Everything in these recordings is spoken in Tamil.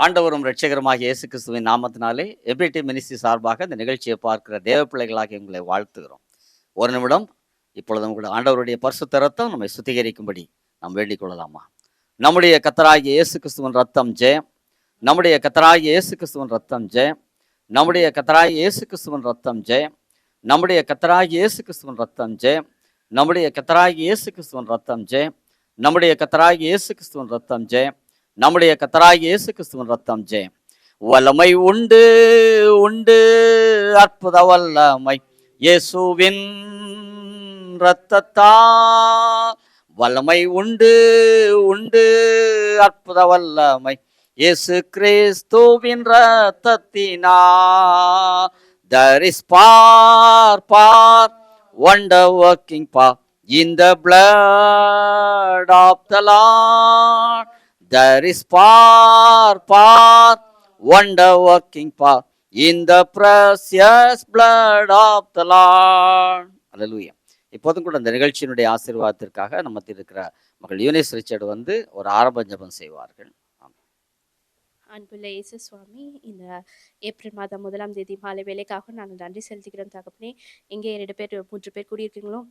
ஆண்டவரும் இரட்சகருமாகிய இயேசு கிறிஸ்துவின் நாமத்தினாலே எபிடி மினிஸ்ட்ரி சார்பாக இந்த நிகழ்ச்சியை பார்க்கிற தேவ பிள்ளைகளாக உங்களை வாழ்த்துகிறோம். ஒரு நிமிடம் இப்பொழுது உங்களுடைய ஆண்டவருடைய பரிசுத்த ரத்தம் நம்மை சுத்திகரிக்கும்படி நாம் வேண்டிக் கொள்ளலாமா? நம்முடைய கர்த்தராகிய இயேசு கிறிஸ்துவின் ரத்தம் ஜெயம். நம்முடைய கர்த்தராகிய இயேசு கிறிஸ்துவின் ரத்தம் ஜெயம். நம்முடைய கர்த்தராகிய இயேசு கிறிஸ்துவின் ரத்தம் ஜெயம். நம்முடைய கர்த்தராகிய இயேசு கிறிஸ்துவின் ரத்தம் ஜெயம். நம்முடைய கர்த்தராகிய இயேசு கிறிஸ்துவின் ரத்தம் ஜெயம். நம்முடைய கர்த்தராகிய இயேசு கிறிஸ்துவின் ரத்தம் ஜெயம். நம்முடைய கர்த்தராகிய இயேசு கிறிஸ்துவின் ரத்தம் ஜெயம். வல்லமை உண்டு உண்டு அற்புத வல்லமை இயேசுவின் இரத்தத்தால். வல்லமை உண்டு உண்டு அற்புத வல்லமை இயேசு கிறிஸ்துவின் இரத்தத்தினால். There is power, wonder working power in the blood of the Lord. There is power, wonder working power in the precious blood of the Lord. Hallelujah. இப்போதும் கூட இந்த நிகழ்ச்சியினுடைய ஆசீர்வாதத்திற்காக நமக்கு இருக்கிற மகள் யூனிஸ் ரிச்சர்ட் வந்து ஒரு ஆரம்ப ஜெபம் செய்வார்கள். அன்புள்ள இயேசு சுவாமி, இந்த ஏப்ரல் மாதம் 1ஆம் தேதி மாலை வேலைக்காக நாங்கள் நன்றி செலுத்துகிறோம் தகப்பனே. எங்கே 2 பேர் 3 பேர் கூடியிருக்கீங்களோ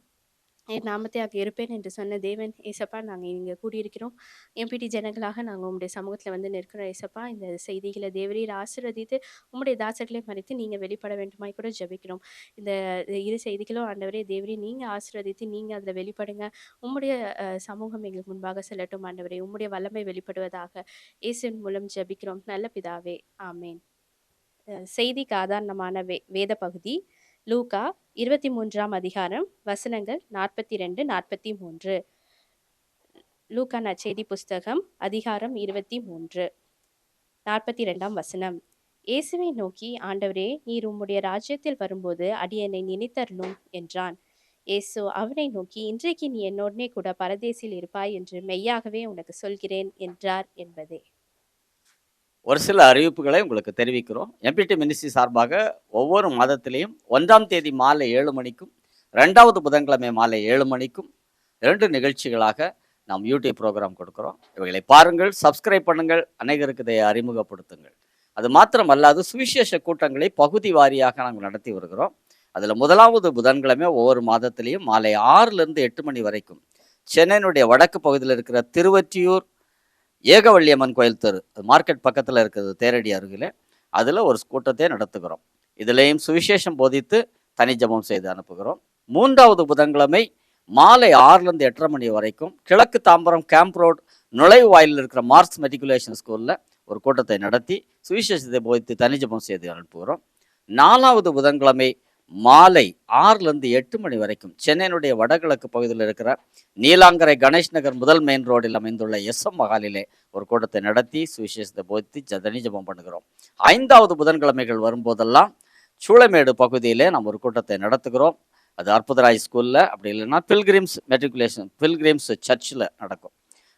என் நாமத்தை அங்கே இருப்பேன் என்று சொன்ன தேவன் ஏசப்பா, நாங்கள் இங்கே கூடியிருக்கிறோம். எம்பிடி ஜனங்களாக நாங்கள் உங்களுடைய சமூகத்தில் வந்து நிற்கிறோம் ஏசப்பா. இந்த செய்திகளை தேவரீர் ஆசீர்வதித்து உம்முடைய தாசர்களை மறைத்து நீங்கள் வெளிப்பட வேண்டுமாய் கூட ஜெபிக்கிறோம். இந்த இரு செய்திகளும் ஆண்டவரே தேவரே நீங்கள் ஆசீர்வதித்து நீங்கள் அதில் வெளிப்படுங்க. உம்முடைய சமூகம் எங்களுக்கு முன்பாக செல்லட்டும் ஆண்டவரே. உம்முடைய வல்லமை வெளிப்படுவதாக இயேசுவின் மூலம் ஜெபிக்கிறோம் நல்ல பிதாவே, ஆமேன். செய்திக்கு ஆதாரணமான வேத பகுதி லூக்கா 23ஆம் அதிகாரம் வசனங்கள் 42-43. லூக்கா நற்செய்தி புஸ்தகம் அதிகாரம் 23 42ஆம் வசனம். இயேசுவை நோக்கி, ஆண்டவரே, நீர் உம்முடைய ராஜ்யத்தில் வரும்போது அடியேனை நினைத்தருளும் என்றான். இயேசு அவனை நோக்கி, இன்றைக்கு நீ என்னோடனே கூட பரதேசில் இருப்பாய் என்று மெய்யாகவே உனக்கு சொல்கிறேன் என்றார் என்பதே. ஒரு சில அறிவிப்புகளை உங்களுக்கு தெரிவிக்கிறோம். எம்பிடி மினிஸ்ட்ரி சார்பாக ஒவ்வொரு மாதத்திலையும் 1ஆம் தேதி மாலை 7 மணிக்கும் 2வது புதன்கிழமை மாலை 7 மணிக்கும் 2 நிகழ்ச்சிகளாக நாம் யூடியூப் ப்ரோக்ராம் கொடுக்குறோம். இவைகளை பாருங்கள், சப்ஸ்கிரைப் பண்ணுங்கள், அநேகருக்கு இதை அறிமுகப்படுத்துங்கள். அது மாத்திரமல்லாது சுவிசேஷ கூட்டங்களை பகுதி வாரியாக நாங்கள் நடத்தி வருகிறோம். அதில் 1வது புதன்கிழமை ஒவ்வொரு மாதத்திலையும் மாலை 6லேருந்து 8 மணி வரைக்கும் சென்னையினுடைய வடக்கு பகுதியில் இருக்கிற திருவொற்றியூர் ஏகவள்ளியம்மன் கோயில் தெரு, மார்க்கெட் பக்கத்தில் இருக்கிறது, தேரடி அருகில், அதில் ஒரு கூட்டத்தை நடத்துகிறோம். இதுலேயும் சுவிசேஷம் போதித்து தனி ஜெபம் செய்து அனுப்புகிறோம். 3வது புதன்கிழமை மாலை 6லேருந்து 8:30 மணி வரைக்கும் கிழக்கு தாம்பரம் கேம்ப் ரோடு நுழைவு வாயிலில் இருக்கிற மார்க்ஸ் மெட்ரிகுலேஷன் ஸ்கூலில் ஒரு கூட்டத்தை நடத்தி சுவிசேஷத்தை போதித்து தனி ஜெபம் செய்து அனுப்புகிறோம். 4வது புதன்கிழமை மாலை 6லேருந்து 8 மணி வரைக்கும் சென்னையினுடைய வடகிழக்கு பகுதியில் இருக்கிற நீலாங்கரை கணேஷ் நகர் முதல் மெயின் ரோடில் அமைந்துள்ள SM மகாலிலே ஒரு கூட்டத்தை நடத்தி சுவிசேஷத்தை போதித்து தனி ஜெபம் பண்ணுகிறோம். 5வது புதன்கிழமைகள் வரும்போதெல்லாம் சூளைமேடு பகுதியிலே நாம் ஒரு கூட்டத்தை நடத்துகிறோம். அது அற்புதராய் ஸ்கூலில், அப்படி இல்லைன்னா பில்கிரிம்ஸ் சர்ச்சில் நடக்கும்.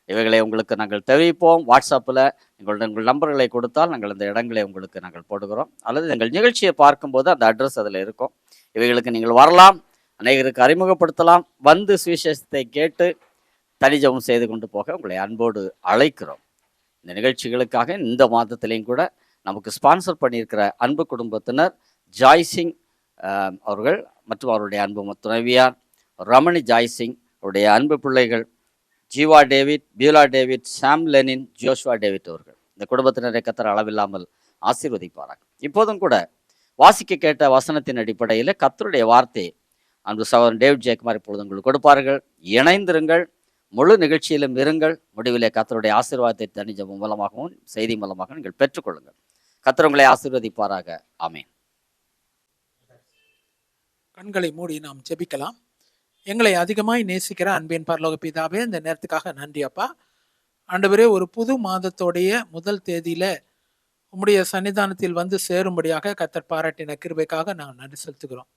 இவைகளை உங்களுக்கு நாங்கள் தெரிவிப்போம். வாட்ஸ்அப்பில் உங்கள் நம்பர்களை கொடுத்தால் நாங்கள் இந்த இடங்களை உங்களுக்கு நாங்கள் போடுகிறோம். அல்லது எங்கள் நிகழ்ச்சியை பார்க்கும்போது அந்த அட்ரஸ் அதில் இருக்கும். இவைகளுக்கு நீங்கள் வரலாம், அநேகருக்கு அறிமுகப்படுத்தலாம். வந்து சுவிசேஷத்தை கேட்டு தனி ஜெபம் செய்து கொண்டு போக உங்களை அன்போடு அழைக்கிறோம். இந்த நிகழ்ச்சிகளுக்காக இந்த மாதத்திலையும் கூட நமக்கு ஸ்பான்சர் பண்ணியிருக்கிற அன்பு குடும்பத்தினர் ஜாய்சிங் அவர்கள் மற்றும் அவருடைய அன்பு துணைவியார் ரமணி ஜாய்சிங், அவருடைய அன்பு பிள்ளைகள் ஜீவா டேவிட், பியூலா டேவிட், சாம் லெனின், ஜோஷ்வா டேவிட் அவர்கள் இந்த குடும்பத்தினரை கர்த்தர் அளவில்லாமல் ஆசீர்வதிப்பார்கள். இப்போதும் கூட வாசிக்க கேட்ட வசனத்தின் அடிப்படையில் கர்த்தருடைய வார்த்தை அன்பு சகோதரன் டேவிட் ஜெயக்குமார் இப்பொழுது உங்களுக்கு கொடுப்பார்கள். இணைந்திருங்கள், முழு நிகழ்ச்சியிலும் இருங்கள். முடிவிலே கர்த்தருடைய ஆசீர்வாதத்தை தனி ஜெபம் மூலமாகவும் செய்தி மூலமாக நீங்கள் பெற்றுக்கொள்ளுங்கள். கர்த்தர் உங்களை ஆசீர்வதிப்பாராக. ஆமேன். கண்களை மூடி நாம் ஜெபிக்கலாம். எங்களை அதிகமாய் நேசிக்கிற அன்பின் பரலோக பிதாவே, இந்த நேரத்துக்காக நன்றி அப்பா. ஆண்டவரே, ஒரு புது மாதத்தோடைய முதல் தேதியில உம்முடைய சன்னிதானத்தில் வந்து சேரும்படியாக கர்த்தர் பாராட்டின கிருபைக்காக நாங்கள் நன்றி செலுத்துகிறோம்.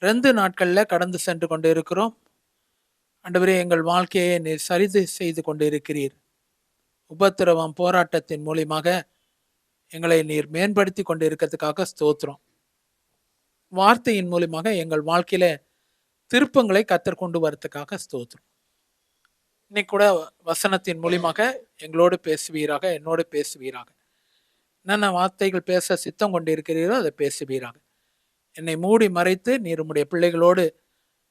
2 நாட்களில் கடந்து சென்று கொண்டு இருக்கிறோம். ஆண்டவரே, எங்கள் வாழ்க்கையை நீர் சரிது செய்து கொண்டு இருக்கிறீர். உபத்திரவம் போராட்டத்தின் மூலியமாக எங்களை நீர் மேம்படுத்தி கொண்டு இருக்கிறதுக்காக ஸ்தோத்திரம். வார்த்தையின் மூலியமாக எங்கள் வாழ்க்கையில திருப்பங்களை கர்த்தர் கொண்டு வரதுக்காக ஸ்தோத்திரம். இன்னைக்கு கூட வசனத்தின் மூலியமாக எங்களோடு பேசுவீராக, என்னோடு பேசுவீராக. என்னென்ன வார்த்தைகள் பேச சித்தம் கொண்டு இருக்கிறீரோ அதை பேசுவீராக. என்னை மூடி மறைத்து நீர் உம்முடைய பிள்ளைகளோடு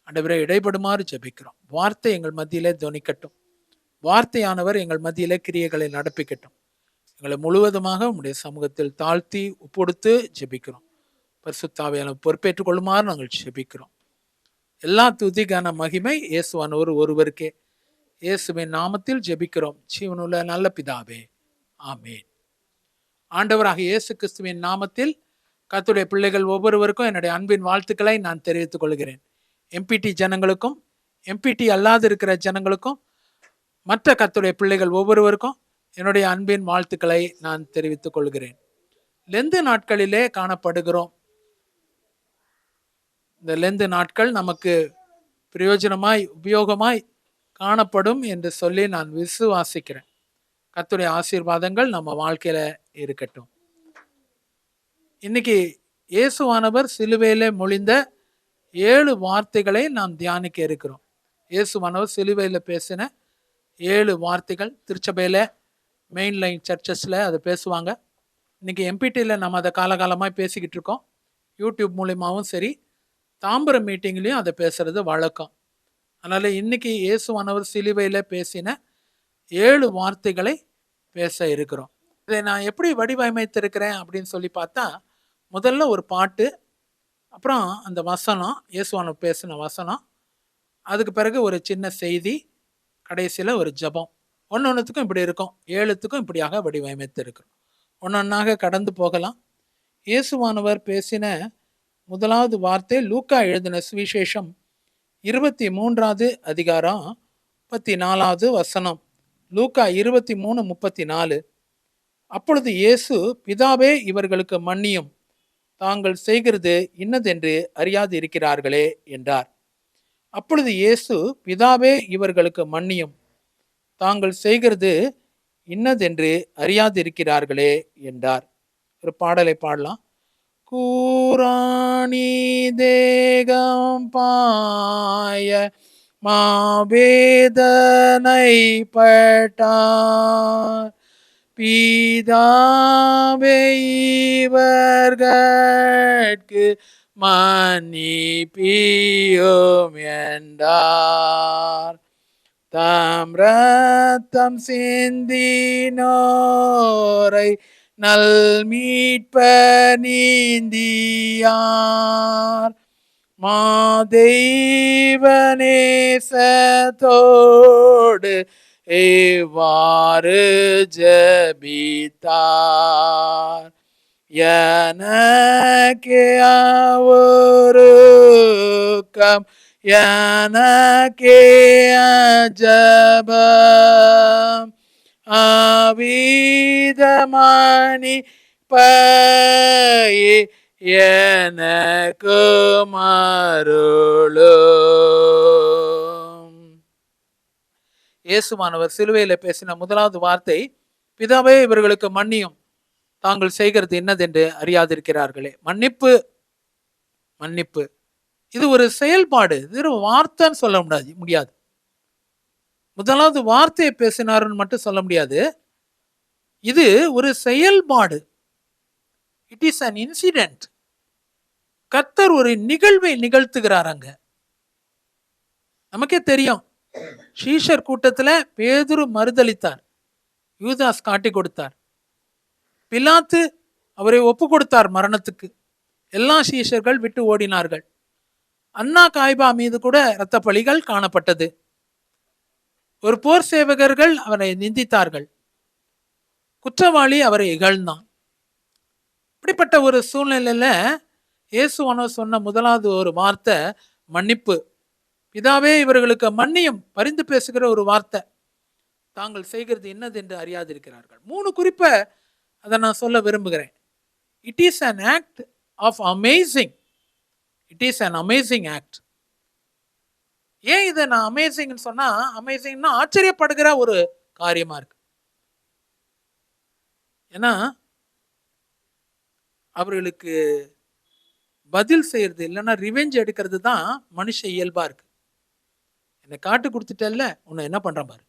ஆண்டவரே இடைப்படுமாறு ஜெபிக்கிறோம். வார்த்தை எங்கள் மத்தியிலே துணிக்கட்டும். வார்த்தையானவர் எங்கள் மத்தியிலே கிரியைகளை நடப்பிக்கட்டும். எங்களை முழுவதுமாக உம்முடைய சமூகத்தில் தாழ்த்தி ஒப்புடுத்து ஜெபிக்கிறோம். பரிசுத்தாவியான பொறுப்பேற்றுக் கொள்ளுமாறு நாங்கள் ஜெபிக்கிறோம். எல்லா துதிக்கான மகிமை இயேசுவானவர் ஒருவருக்கே. இயேசுவின் நாமத்தில் ஜெபிக்கிறோம் ஜீவனுள்ள நல்ல பிதாவே, ஆமேன். ஆண்டவராக இயேசு கிறிஸ்துவின் நாமத்தில் கர்த்தருடைய பிள்ளைகள் ஒவ்வொருவருக்கும் என்னுடைய அன்பின் வாழ்த்துக்களை நான் தெரிவித்துக் கொள்கிறேன். எம்பிடி ஜனங்களுக்கும் எம்பிடி அல்லாது இருக்கிற ஜனங்களுக்கும் மற்ற கர்த்தருடைய பிள்ளைகள் ஒவ்வொருவருக்கும் என்னுடைய அன்பின் வாழ்த்துக்களை நான் தெரிவித்துக் கொள்கிறேன். லெந்து நாட்களிலே காணப்படுகிறோம். இந்த லெந்து நாட்கள் நமக்கு பிரயோஜனமாய் உபயோகமாய் காணப்படும் என்று சொல்லி நான் விசுவாசிக்கிறேன். கர்த்தருடைய ஆசீர்வாதங்கள் நம்ம வாழ்க்கையில இருக்கட்டும். இன்னைக்கு இயேசுவானவர் சிலுவையிலே மொழிந்த 7 வார்த்தைகளை நாம் தியானிக்க இருக்கிறோம். இயேசுவானவர் சிலுவையில் பேசின 7 வார்த்தைகள் திருச்சபையில் மெயின் லைன் சர்ச்சஸில் அதை பேசுவாங்க. இன்னைக்கு எம்பிடியில் நம்ம அதை காலகாலமாக பேசிக்கிட்டு இருக்கோம். யூடியூப் மூலியமாகவும் சரி, தாம்பரம் மீட்டிங்லேயும் அதை பேசுறது வழக்கம். அதனால் இன்னைக்கு இயேசுவானவர் சிலுவையில் பேசின 7 வார்த்தைகளை பேச இருக்கிறோம். இதை நான் எப்படி வடிவமைத்திருக்கிறேன் அப்படின்னு சொல்லி பார்த்தா, முதல்ல ஒரு பாட்டு, அப்புறம் அந்த வசனம், இயேசுவானவர் பேசின வசனம், அதுக்கு பிறகு ஒரு சின்ன செய்தி, கடைசியில் ஒரு ஜெபம். ஒன்னொன்றுத்துக்கும் இப்படி இருக்கும். 7த்துக்கும் இப்படியாக வடிவமைத்து இருக்கிறோம். ஒன்னொன்னாக கடந்து போகலாம். இயேசுவானவர் பேசின முதலாவது வார்த்தை லூக்கா எழுதின சுவிசேஷம் 23வது அதிகாரம் 34வது வசனம். லூக்கா 23:34. அப்பொழுது இயேசு, பிதாவே இவர்களுக்கு மன்னியும், தாங்கள் செய்கிறது இன்னதென்று அறியாது இருக்கிறார்களே என்றார். அப்பொழுது இயேசு, பிதாவே இவர்களுக்கு மன்னியும், தாங்கள் செய்கிறது இன்னதென்று அறியாது இருக்கிறார்களே என்றார். ஒரு பாடலை பாடலாம். கூராணி தேகம் பாய மாவேதனை பட்டார், பிதாவே இவர்கட்கு மன்னிப்பியும் என்றார். தாம் ரத்தம் சிந்தினோரை நல் மீட்பர் நீந்தியார், மாதெய்வநேசத்தோடு இவ்வாறு ஜெபித்தார். எனக்கே அவருக்கம், எனக்கே ஜெபம், ஆவிதமணி பயே எனக்கு மருளும். இயேசுவானவர் சிலுவையில் பேசின முதலாவது வார்த்தை, பிதாவே இவர்களுக்கு மன்னியும், தாங்கள் செய்கிறது என்னதென்று அறியாதிருக்கிறார்களே. மன்னிப்பு, மன்னிப்பு இது ஒரு செயல்பாடு. இது ஒரு வார்த்தைன்னு சொல்ல முடியாது. முதலாவது வார்த்தையை பேசினாருன்னு மட்டும் சொல்ல முடியாது. இது ஒரு செயல்பாடு. It is an incident. கர்த்தர் ஒரு நிகழ்வை நிகழ்த்துகிறார். அங்க நமக்கே தெரியும், சீஷர் கூட்டத்துல பேதுரு மறுதலித்தார், யூதாஸ் காட்டி கொடுத்தார், பிலாத்து அவரை ஒப்பு கொடுத்தார் மரணத்துக்கு. எல்லா சீஷர்கள் விட்டு ஓடினார்கள். அன்னா காய்பா மீது கூட இரத்த பலிகள் காணப்பட்டது. ஒரு போர் சேவகர்கள் அவரை நிந்தித்தார்கள். குற்றவாளி அவரை இகழ்ந்தான். இப்படிப்பட்ட ஒரு சூழ்நிலையில இயேசுவானவர் சொன்ன முதலாவது ஒரு வார்த்தை மன்னிப்பு. பிதாவே இவர்களுக்கு மன்னியும், பரிந்து பேசுகிற ஒரு வார்த்தை. தாங்கள் செய்கிறது என்னது என்று அறியாதிருக்கிறார்கள். 3 குறிப்பை அதை நான் சொல்ல விரும்புகிறேன். It is an act of amazing. It is an amazing act. ஏன் இதை நான் அமேசிங்னு சொன்னா, அமேசிங்னா ஆச்சரியப்படுகிற ஒரு காரியமா இருக்கு. ஏன்னா அவர்களுக்கு பதில் செய்யறது இல்லைன்னா ரிவெஞ்ச் எடுக்கிறது தான் மனுஷ இயல்பா இருக்கு. என்னை காட்டு கொடுத்துட்டல்ல, உன்னை என்ன பண்றேன் பாரு.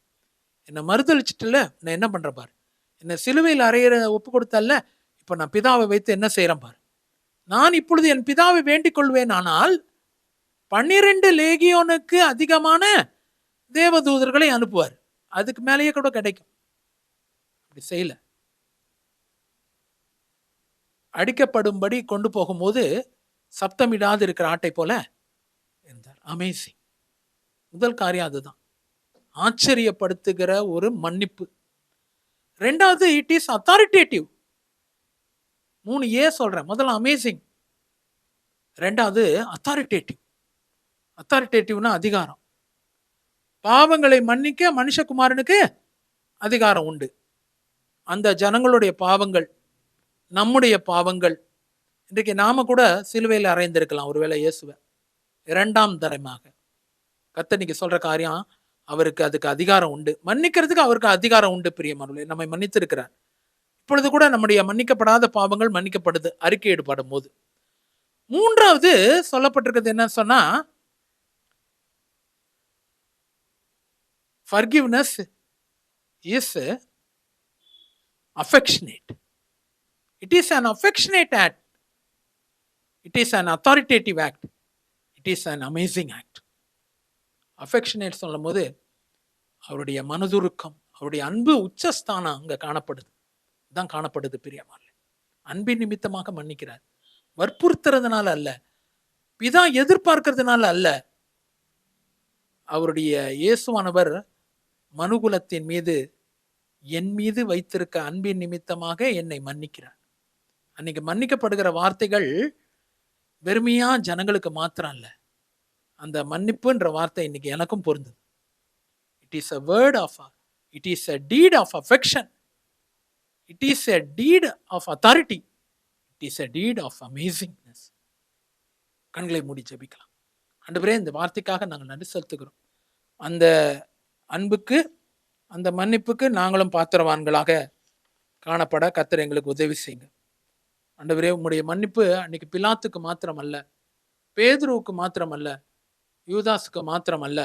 என்னை மறுதளிச்சிட்டல, உன்னை என்ன பண்றேன் பாரு. என்னை சிலுவையில் அறையிற ஒப்பு கொடுத்தல்ல, இப்போ நான் பிதாவை வைத்து என்ன செய்கிறேன் பாரு, நான் இப்பொழுது என் பிதாவை வேண்டிக் கொள்வேன், ஆனால் 12 லேகியோனுக்கு அதிகமான தேவதூதர்களை அனுப்புவார். அதுக்கு மேலேயே கூட கிடைக்கும். அப்படி செய்யல. அடிக்கப்படும்படி கொண்டு போகும்போது சப்தமிடாது இருக்கிற ஆட்டை போல இருந்தார். அமேசிங். முதல் காரியம் அதுதான், ஆச்சரியப்படுத்துகிற ஒரு மன்னிப்பு. ரெண்டாவது, இட் இஸ் அத்தாரிட்டேட்டிவ். 3 சொல்றேன். முதல்ல அமேசிங், ரெண்டாவது அத்தாரிட்டேட்டிவ். அத்தாரிட்டேட்டிவ்னா அதிகாரம். பாவங்களை மன்னிக்க மனுஷகுமாரனுக்கு அதிகாரம் உண்டு. அந்த ஜனங்களுடைய பாவங்கள், நம்முடைய பாவங்கள், இன்றைக்கு நாம கூட சிலுவையில் அறைந்திருக்கலாம் ஒருவேளை இயேசுவை 2ஆம் தரமாக. கர்த்தர் இன்னைக்கு சொல்ற காரியம், அவருக்கு அதுக்கு அதிகாரம் உண்டு, மன்னிக்கிறதுக்கு அவருக்கு அதிகாரம் உண்டு. பிரியமானவர்களே, நம்மை மன்னித்திருக்கிறார். இப்பொழுது கூட நம்முடைய மன்னிக்கப்படாத பாவங்கள் மன்னிக்கப்படுது அறிக்கையிடப்படும் போது. மூன்றாவது சொல்லப்பட்டிருக்கிறது என்ன சொன்னா, forgiveness is affectionate. It is an affectionate act. It is an authoritative act. It is an amazing act. affectionate சொல்லும் போது அவருடைய மனதுருக்கம், அவருடைய அன்பு உச்சஸ்தானம் அங்க காணப்படுது. தான் காணப்படுது. பிரியமானவர்களே, அன்பின் நிமித்தமாக மன்னிக்கிறார். வற்புறுத்துறதுனால அல்ல, பிதா எதிர்பார்க்கிறதுனால அல்ல. அவருடைய இயேசுவானவர் மனுகுலத்தின் மீது, என் மீது வைத்திருக்க அன்பின் நிமித்தமாக என்னை மன்னிக்கிறார். அன்னைக்கு மன்னிக்கப்படுகிற வார்த்தைகள் வெறுமையா ஜனங்களுக்கு மாத்திரம் அல்ல, அந்த மன்னிப்புன்ற வார்த்தை இன்னைக்கு எனக்கும் பொருந்தது. It is a word of, it is a deed of affection, it is a deed of authority, it is a deed of amazingness. கண்களை மூடி ஜெபிக்கலாம். ஆண்டவரே, இந்த வார்த்தைக்காக நாங்கள் நன்றி செலுத்துகிறோம். அந்த அன்புக்கு, அந்த மன்னிப்புக்கு நாங்களும் பாத்திரவான்களாக காணப்பட கர்த்தர் எங்களுக்கு உதவி செய்யுங்க. ஆண்டவரே, உம்முடைய மன்னிப்பு அன்னைக்கு பிலாத்துக்கு மாத்திரம் அல்ல, பேதுருவுக்கு மாத்திரம் அல்ல, யூதாஸுக்கு மாத்திரம் அல்ல,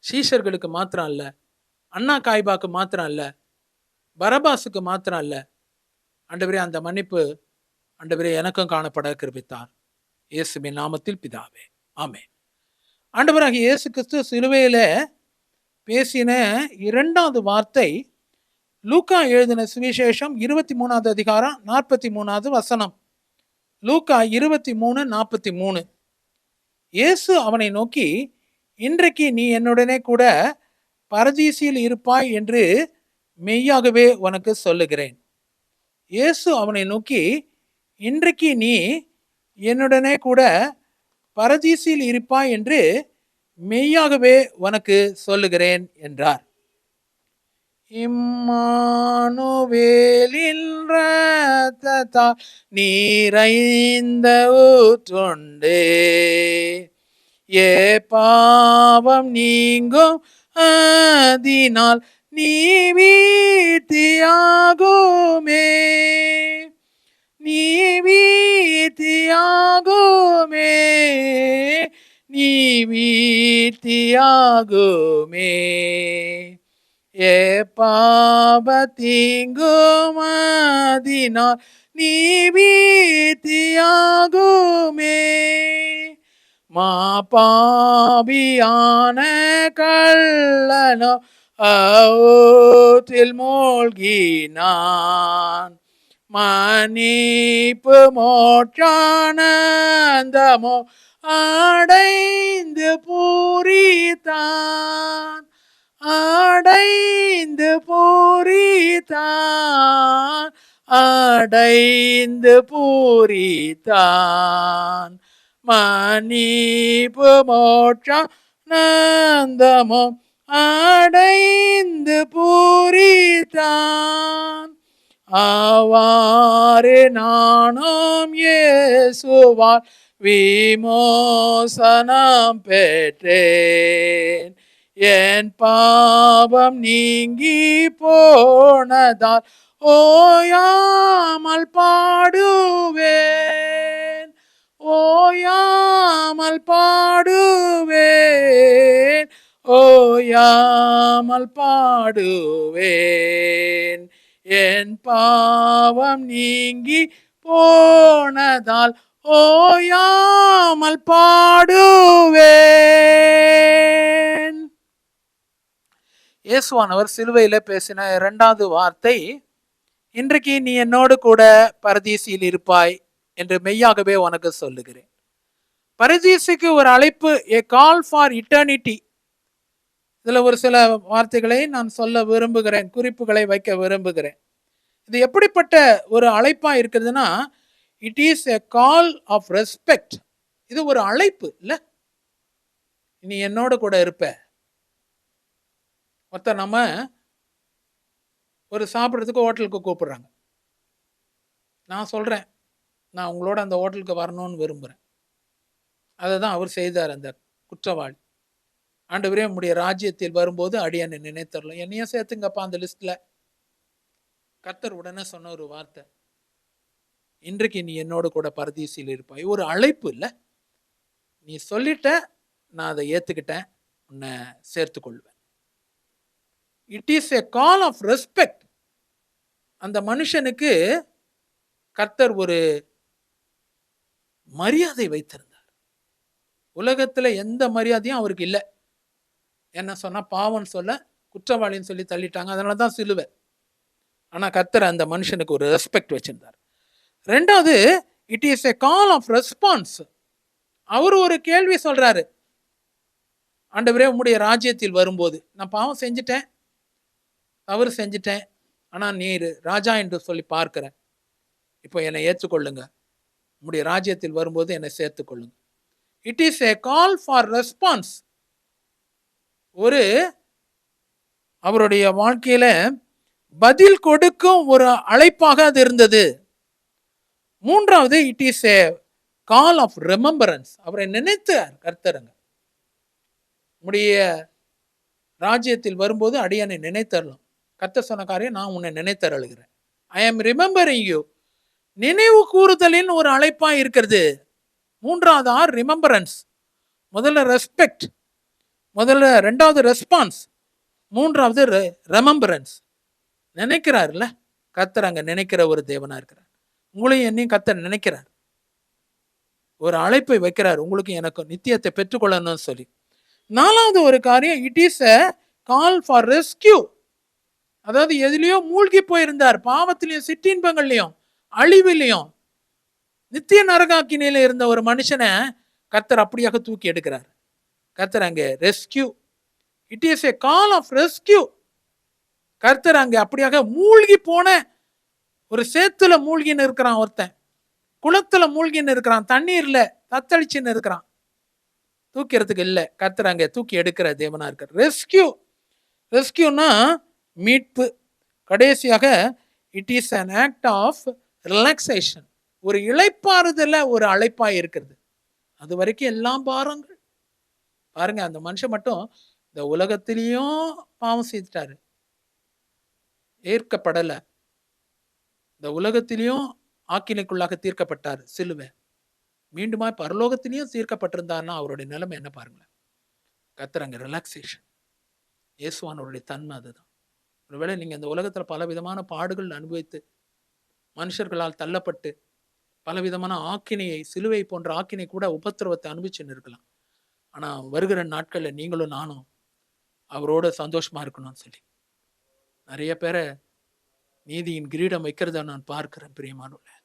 சீஷர்களுக்கு மாத்திரம் அல்ல, அண்ணா காய்பாக்கு மாத்திரம் அல்ல, பரபாசுக்கு மாத்திரம் அல்ல. ஆண்டவரே, அந்த மன்னிப்பு ஆண்டவரே எனக்கும் காணப்பட கிருபித்தார். இயேசுவின் நாமத்தில் பிதாவே, ஆமென். ஆண்டவராகிய இயேசு கிறிஸ்து சிலுவையில பேசின 2வது வார்த்தை லூக்கா எழுதின சுவிசேஷம் 23வது அதிகாரம் 43வது வசனம். லூக்கா 23:43. இயேசு அவனை நோக்கி, இன்றைக்கு நீ என்னுடனே கூட பரதீசில் இருப்பாய் என்று மெய்யாகவே உனக்கு சொல்லுகிறேன். இயேசு அவனை நோக்கி, இன்றைக்கு நீ என்னுடனே கூட பரதீசில் இருப்பாய் என்று மெய்யாகவே உனக்கு சொல்லுகிறேன் என்றார். இம்மானுவேலின் இரத்தத்தால் நீரைந்த ஊற்றுண்டே, ஏ பாவம் நீங்கும் அதனால் நீ வீழ்த்தியாகுமே, நீ வீழ்த்தியாகுமே, நீ வீழ்த்தியாகுமே, ஏ பாவத்தீங்கும் அதனால் நீ வீழ்த்தியாகுமே. மா பாவியான கள்ளனோ ஊற்றில் மூழ்கினான், மன்னிப்பு மோட்சானந்தமோ அடைந்து பூரித்தான், அடைந்து பூரித்தான், அடைந்து பூரித்தான். மன்னிப்பு மோட்சானந்தமோ அடைந்து பூரித்தான். அவ்வாறு நானும் இயேசுவால் விமோசனம் பெற்றேன், என் பாவம் நீங்கி போனதால் ஓயாமல் பாடுவேன், ஓயாமல் பாடுவேன், ஓயாமல் பாடுவேன். என் பாவம் நீங்கி போனதால் ஓயாமல் பாடுவேன். இயேசுவானவர் சிலுவையில பேசின இரண்டாவது வார்த்தை, இன்றைக்கு நீ என்னோடு கூட பரதீசில் இருப்பாய் என்று மெய்யாகவே உனக்கு சொல்லுகிறேன். பரதீசுக்கு ஒரு அழைப்பு, a call for eternity. இதுல ஒரு சில வார்த்தைகளை நான் சொல்ல விரும்புகிறேன், குறிப்புகளை வைக்க விரும்புகிறேன். இது எப்படிப்பட்ட ஒரு அழைப்பா இருக்குதுன்னா, it is a call of respect. இது ஒரு அழைப்பு இல்ல, நீ என்னோட கூட இருப்ப. மொத்தம் நம்ம ஒரு சாப்பிட்றதுக்கு ஹோட்டலுக்கு கூப்பிடுறாங்க. நான் சொல்றேன், நான் உங்களோட அந்த ஹோட்டலுக்கு வரணும்னு விரும்புகிறேன். அதை தான் அவர் செய்தார் அந்த குற்றவாளி. ஆண்டவரே உம்முடைய ராஜ்யத்தில் வரும்போது அடியனை நினைத்தரலாம், என்னையும் சேர்த்துங்கப்பா அந்த லிஸ்ட்ல. கர்த்தர் உடனே சொன்ன ஒரு வார்த்தை, இன்றைக்கு நீ என்னோட கூட பரதீசில் இருப்பாய். ஒரு அழைப்பு இல்லை, நீ சொல்லிட்ட, நான் அதை ஏத்துக்கிட்டேன், உன்னை சேர்த்து கொள்வேன். It is a call of respect. அந்த மனுஷனுக்கு கர்த்தர் ஒரு மரியாதை வைத்திருந்தார். உலகத்துல எந்த மரியாதையும் அவருக்கு இல்லை. என்ன சொன்னா பாவம் சொல்ல, குற்றவாளின்னு சொல்லி தள்ளிட்டாங்க, அதனால தான் சிலுவை. ஆனா கர்த்தர் அந்த மனுஷனுக்கு ஒரு ரெஸ்பெக்ட் வச்சிருந்தார். ரெண்டாவது, it is a call of response. அவர் ஒரு கேள்வி சொல்றாரு, ஆண்டவரே உம்முடைய ராஜ்யத்தில் வரும்போது நான் பாவம் செஞ்சுட்டேன், தவறு செஞ்சுட்டேன், ஆனா நீர் ராஜா என்று சொல்லி பார்க்கிறேன், இப்போ என்னை ஏற்றுக்கொள்ளுங்க, உம்முடைய ராஜ்யத்தில் வரும்போது என்னை சேர்த்துக்கொள்ளுங்க. It is a call for response. ஒரு அவருடைய வாழ்க்கையில பதில் கொடுக்கும் ஒரு அழைப்பாக அது இருந்தது. மூன்றாவது, it is a call of remembrance. அவரை நினைத்தார் கர்த்தருங்க, உம்முடைய ராஜ்யத்தில் வரும்போது அடியனை நினைத்தரலாம். கர்த்தர் சொன்ன காரியம், நான் உன்னை நினைத்தருளுகிறேன். ஐ ஆம் ரிமெம்பரிங் யூ. நினைவு கூறுதலின் ஒரு அழைப்பா இருக்கிறது. மூன்றாவது ஆர் ரிமெம்பரன்ஸ். முதல்ல ரெஸ்பெக்ட், ரெண்டாவது ரெஸ்பான்ஸ், மூன்றாவது ரெமம்பரன்ஸ். நினைக்கிறார்ல கர்த்தர், அங்க நினைக்கிற ஒரு தேவனா இருக்கிறார். உங்களையும் என்னையும் கர்த்தர் நினைக்கிறார், ஒரு அழைப்பை வைக்கிறார், உங்களுக்கு எனக்கு நித்தியத்தை பெற்றுக்கொள்ளணும்னு சொல்லி. நாலாவது ஒரு காரியம், it is a call for rescue. அதாவது எதுலயோ மூழ்கி போயிருந்தார், பாவத்திலையும் சிற்றின்பங்கள்லையும் அழிவிலையும் நித்திய நரகாக்கினியில இருந்த ஒரு மனுஷனை கர்த்தர் அப்படியாக தூக்கி எடுக்கிறார். கர்த்தர் அங்கே rescue. It is a call of rescue. கர்த்தர் அங்கே அப்படியாக மூழ்கி போன ஒரு சேத்துல மூழ்கின்னு இருக்கிறான், ஒருத்தன் குளத்துல மூழ்கின்னு இருக்கிறான், தண்ணீர்ல தத்தளிச்சுன்னு இருக்கிறான், தூக்கிறதுக்கு இல்லை, கர்த்தர் அங்கே தூக்கி எடுக்கிற தேவனா இருக்கார். ரெஸ்கியூ. ரெஸ்கியூனா மீட்பு. கடைசியாக it is an act of relaxation. ஒரு இளைப்பாறுதல ஒரு அழைப்பா இருக்கிறது. அது வரைக்கும் எல்லாம் பாருங்கள். பாருங்க, அந்த மனுஷன் மட்டும் இந்த உலகத்திலையும் பாவம் செய்துட்டாரு, ஏற்கப்படல. இந்த உலகத்திலையும் ஆக்கினைக்குள்ளாக தீர்க்கப்பட்டார் சிலுவை. மீண்டுமா பரலோகத்திலையும் தீர்க்கப்பட்டிருந்தார்னா அவருடைய நிலைமை என்ன பாருங்களேன். கர்த்தர் அங்க ரிலாக்ஸேஷன். இயேசுவானவருடைய தன்மை அதுதான். ஒருவேளை நீங்க இந்த உலகத்துல பல விதமான பாடுகள் அனுபவித்து, மனுஷர்களால் தள்ளப்பட்டு, பலவிதமான ஆக்கினையை, சிலுவை போன்ற ஆக்கினை கூட உபத்திரவத்தை அனுபவிச்சுன்னு இருக்கலாம். ஆனா வருகிற நாட்கள்ல நீங்களும் நானும் அவரோட சந்தோஷமா இருக்கணும்னு சொல்லி நிறைய பேரை நீதியின் கிரீடம் வைக்கிறத நான் பார்க்கிறேன். பிரியமானவர்களே,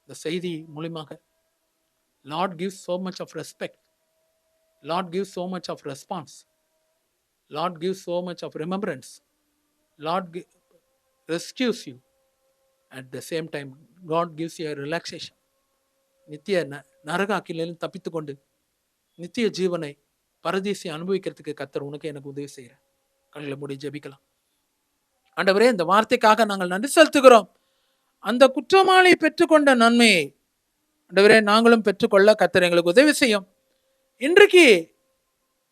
இந்த செய்தி மூலியமாக Lord gives so much of respect. Lord gives so much of response. Lord gives so much of remembrance. Lord rescues you. At the same time, God gives you a relaxation. நித்திய நரகாக்கிலிருந்து தப்பித்து கொண்டு நித்திய ஜீவனை பரதீசி அனுபவிக்கிறதுக்கு கர்த்தர் உனக்கு எனக்கு உதவி செய்கிறார். கண்களை மூடி ஜெபிக்கலாம். ஆண்டவரே, இந்த வார்த்தைக்காக நாங்கள் நன்றி செலுத்துகிறோம். அந்த குற்றவாளி பெற்றுக்கொண்ட நன்மையை ஆண்டவரே நாங்களும் பெற்றுக்கொள்ள கர்த்தர் எங்களுக்கு உதவி செய்யும். இன்றைக்கு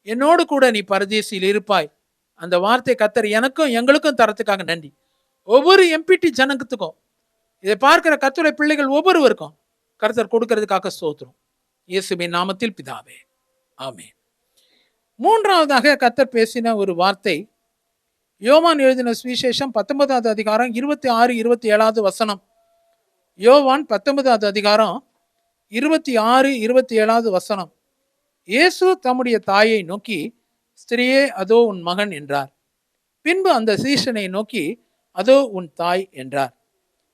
என்னோடு கூட நீ பரதீசில் இருப்பாய், அந்த வார்த்தை கர்த்தர் எனக்கும் எங்களுக்கும் தரத்துக்காக நன்றி. ஒவ்வொரு எம்பிடி ஜனத்துக்கும், இதை பார்க்கிற கர்த்தருடைய பிள்ளைகள் ஒவ்வொருவருக்கும் கர்த்தர் கொடுக்கிறதுக்காக ஸ்தோத்திரம். இயேசுவின் நாமத்தில் பிதாவே, ஆமென். மூன்றாவதாக கர்த்தர் பேசின ஒரு வார்த்தை, யோவான் எழுதின சுவிசேஷம் 19வது அதிகாரம் 26 27வது வசனம். யோவான் 19வது அதிகாரம் 26 27வது வசனம். இயேசு தம்முடைய தாயை நோக்கி, ஸ்திரியே அதோ உன் மகன் என்றார். பின்பு அந்த சீஷனை நோக்கி, அதோ உன் தாய் என்றார்.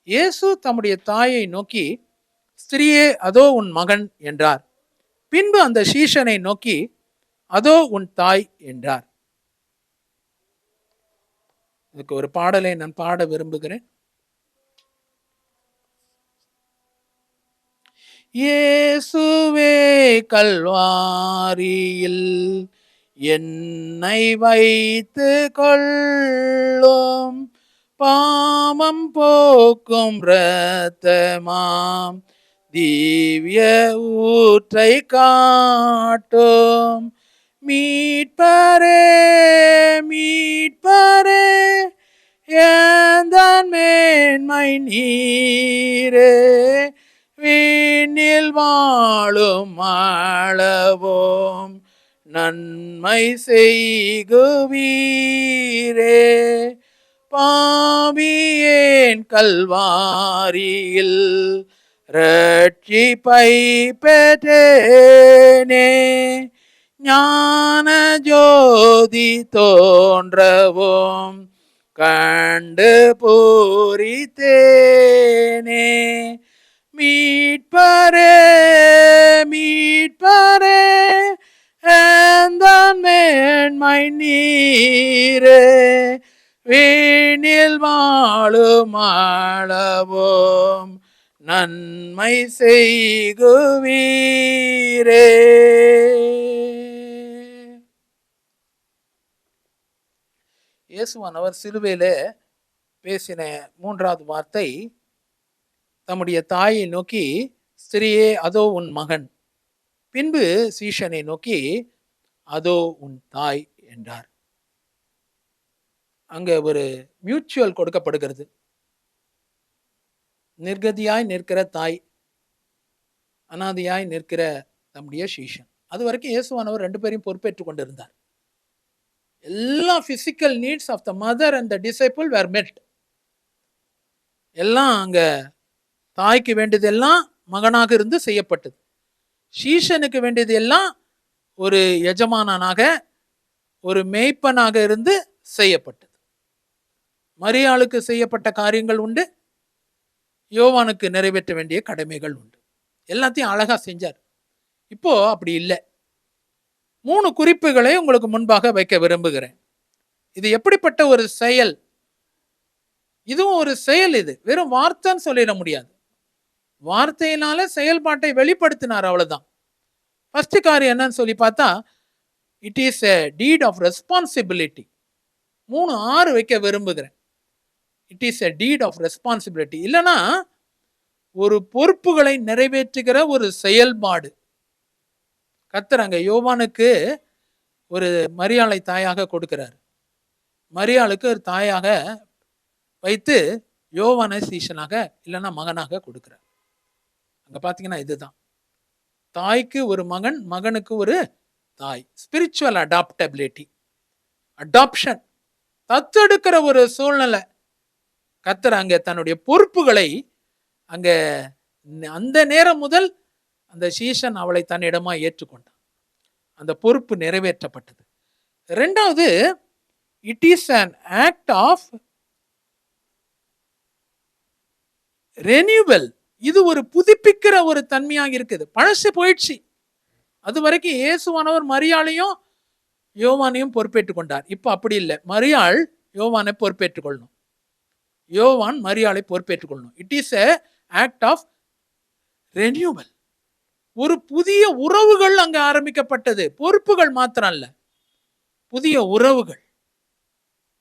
இயேசு தம்முடைய தாயை நோக்கி, ஸ்திரியே அதோ உன் மகன் என்றார். பின்பு அந்த சீஷனை நோக்கி, அதோ உன் தாய் என்றார். இதுக்கு ஒரு பாடலை நான் பாட விரும்புகிறேன். இயேசுவே கல்வாரியில் என்னை வைத்து கொள்ளும், பாவம் போக்கும் இரத்தமாம் திவ்ய ஊற்றை காட்டும். மீட்பரே மீட்பரே எந்தன் மேன்மை நீரே, விண்ணில் வாழும் அளவோம் நன்மை செய்குவீரே. பாவியேன் கல்வாரியில் ரட்சிப்பை பெற்றேனே, ஞான ஜோதி தோன்றவும் கண்டு பூரித்தேனே. மீட்பரே மீட்பரே எந்தன் மேன்மை நீரே, விண்ணில் வாழும் அளவோம் நன்மை செய்குவீரே. இயேசுவானவர் சிலுவையிலே பேசின 3வது வார்த்தை தம்முடைய தாயை நோக்கி, ஸ்திரியே அதோ உன் மகன். பின்பு சீஷனை நோக்கி, அதோ உன் தாய் என்றார். அங்க ஒரு மியூச்சுவல் கொடுக்கப்படுகிறது. நிர்கதியாய் நிற்கிற தாய், அனாதியாய் நிற்கிற தம்முடைய சீஷன். அது வரைக்கும் இயேசுவானவர் 2 பேரையும் பொறுப்பேற்றுக் கொண்டிருந்தார். எல்லா physical needs of the mother and the disciple were met. எல்லாம் அங்க தாய்க்கு வேண்டியது எல்லாம் மகனாக இருந்து செய்யப்பட்டது. சீஷனுக்கு வேண்டியது எல்லாம் ஒரு எஜமானனாக, ஒரு மேய்ப்பனாக இருந்து செய்யப்பட்டது. மரியாளுக்கு செய்யப்பட்ட காரியங்கள் உண்டு, யோவானுக்கு நிறைவேற்ற வேண்டிய கடமைகள் உண்டு. எல்லாத்தையும் அழகா செஞ்சார். இப்போ அப்படி இல்லை. 3 குறிப்புகளை உங்களுக்கு முன்பாக வைக்க விரும்புகிறேன். இது எப்படிப்பட்ட ஒரு செயல்? இதுவும் ஒரு செயல். இது வெறும் வார்த்தைன்னு சொல்லிட முடியாது. வார்த்தையினால செயல்பாட்டை வெளிப்படுத்தினார், அவ்வளவுதான். ஃபர்ஸ்ட் காரியம் என்னன்னு சொல்லி பார்த்தா, it is a deed of responsibility. 3-6 வைக்க விரும்புகிறேன். It is a deed of responsibility. இல்லைன்னா ஒரு பொறுப்புகளை நிறைவேற்றுகிற ஒரு செயல்பாடு. கர்த்தர் அங்க யோவானுக்கு ஒரு மரியாளை தாயாக கொடுக்கிறார். மரியாளுக்கு ஒரு தாயாக வைத்து யோவானை சீஷனாக இல்லைன்னா மகனாக கொடுக்கிறார். அங்க பாத்தீங்கன்னா இதுதான், தாய்க்கு ஒரு மகன், மகனுக்கு ஒரு தாய். ஸ்பிரிச்சுவல் அடாப்டபிலிட்டி, அடாப்ஷன், தத்தெடுக்கிற ஒரு சூழ்நிலை. கர்த்தர் அங்க தன்னுடைய பொறுப்புகளை அங்க அந்த நேரம் முதல் அந்த சீஷன் அவளை தன்னிடமா ஏற்றுக்கொண்டான். அந்த பொறுப்பு நிறைவேற்றப்பட்டது. 2வது, it is an act of renewal. இது ஒரு புதுப்பிக்கிற ஒரு தன்மையாக இருக்குது. பழசு போயிடுச்சு. அது வரைக்கும் இயேசுவானவர் மரியாளையும் யோவானையும் பொறுப்பேற்றுக் கொண்டார். இப்ப அப்படி இல்லை. மரியாள் யோவானை பொறுப்பேற்றுக் கொள்ளணும், யோவான் மரியாளை பொறுப்பேற்றுக் கொள்ளணும். It is a act of renewal. ஒரு புதிய உறவுகள் அங்க ஆரம்பிக்கப்பட்டது. பொறுப்புகள் மாத்திரம் அல்ல, புதிய உறவுகள்.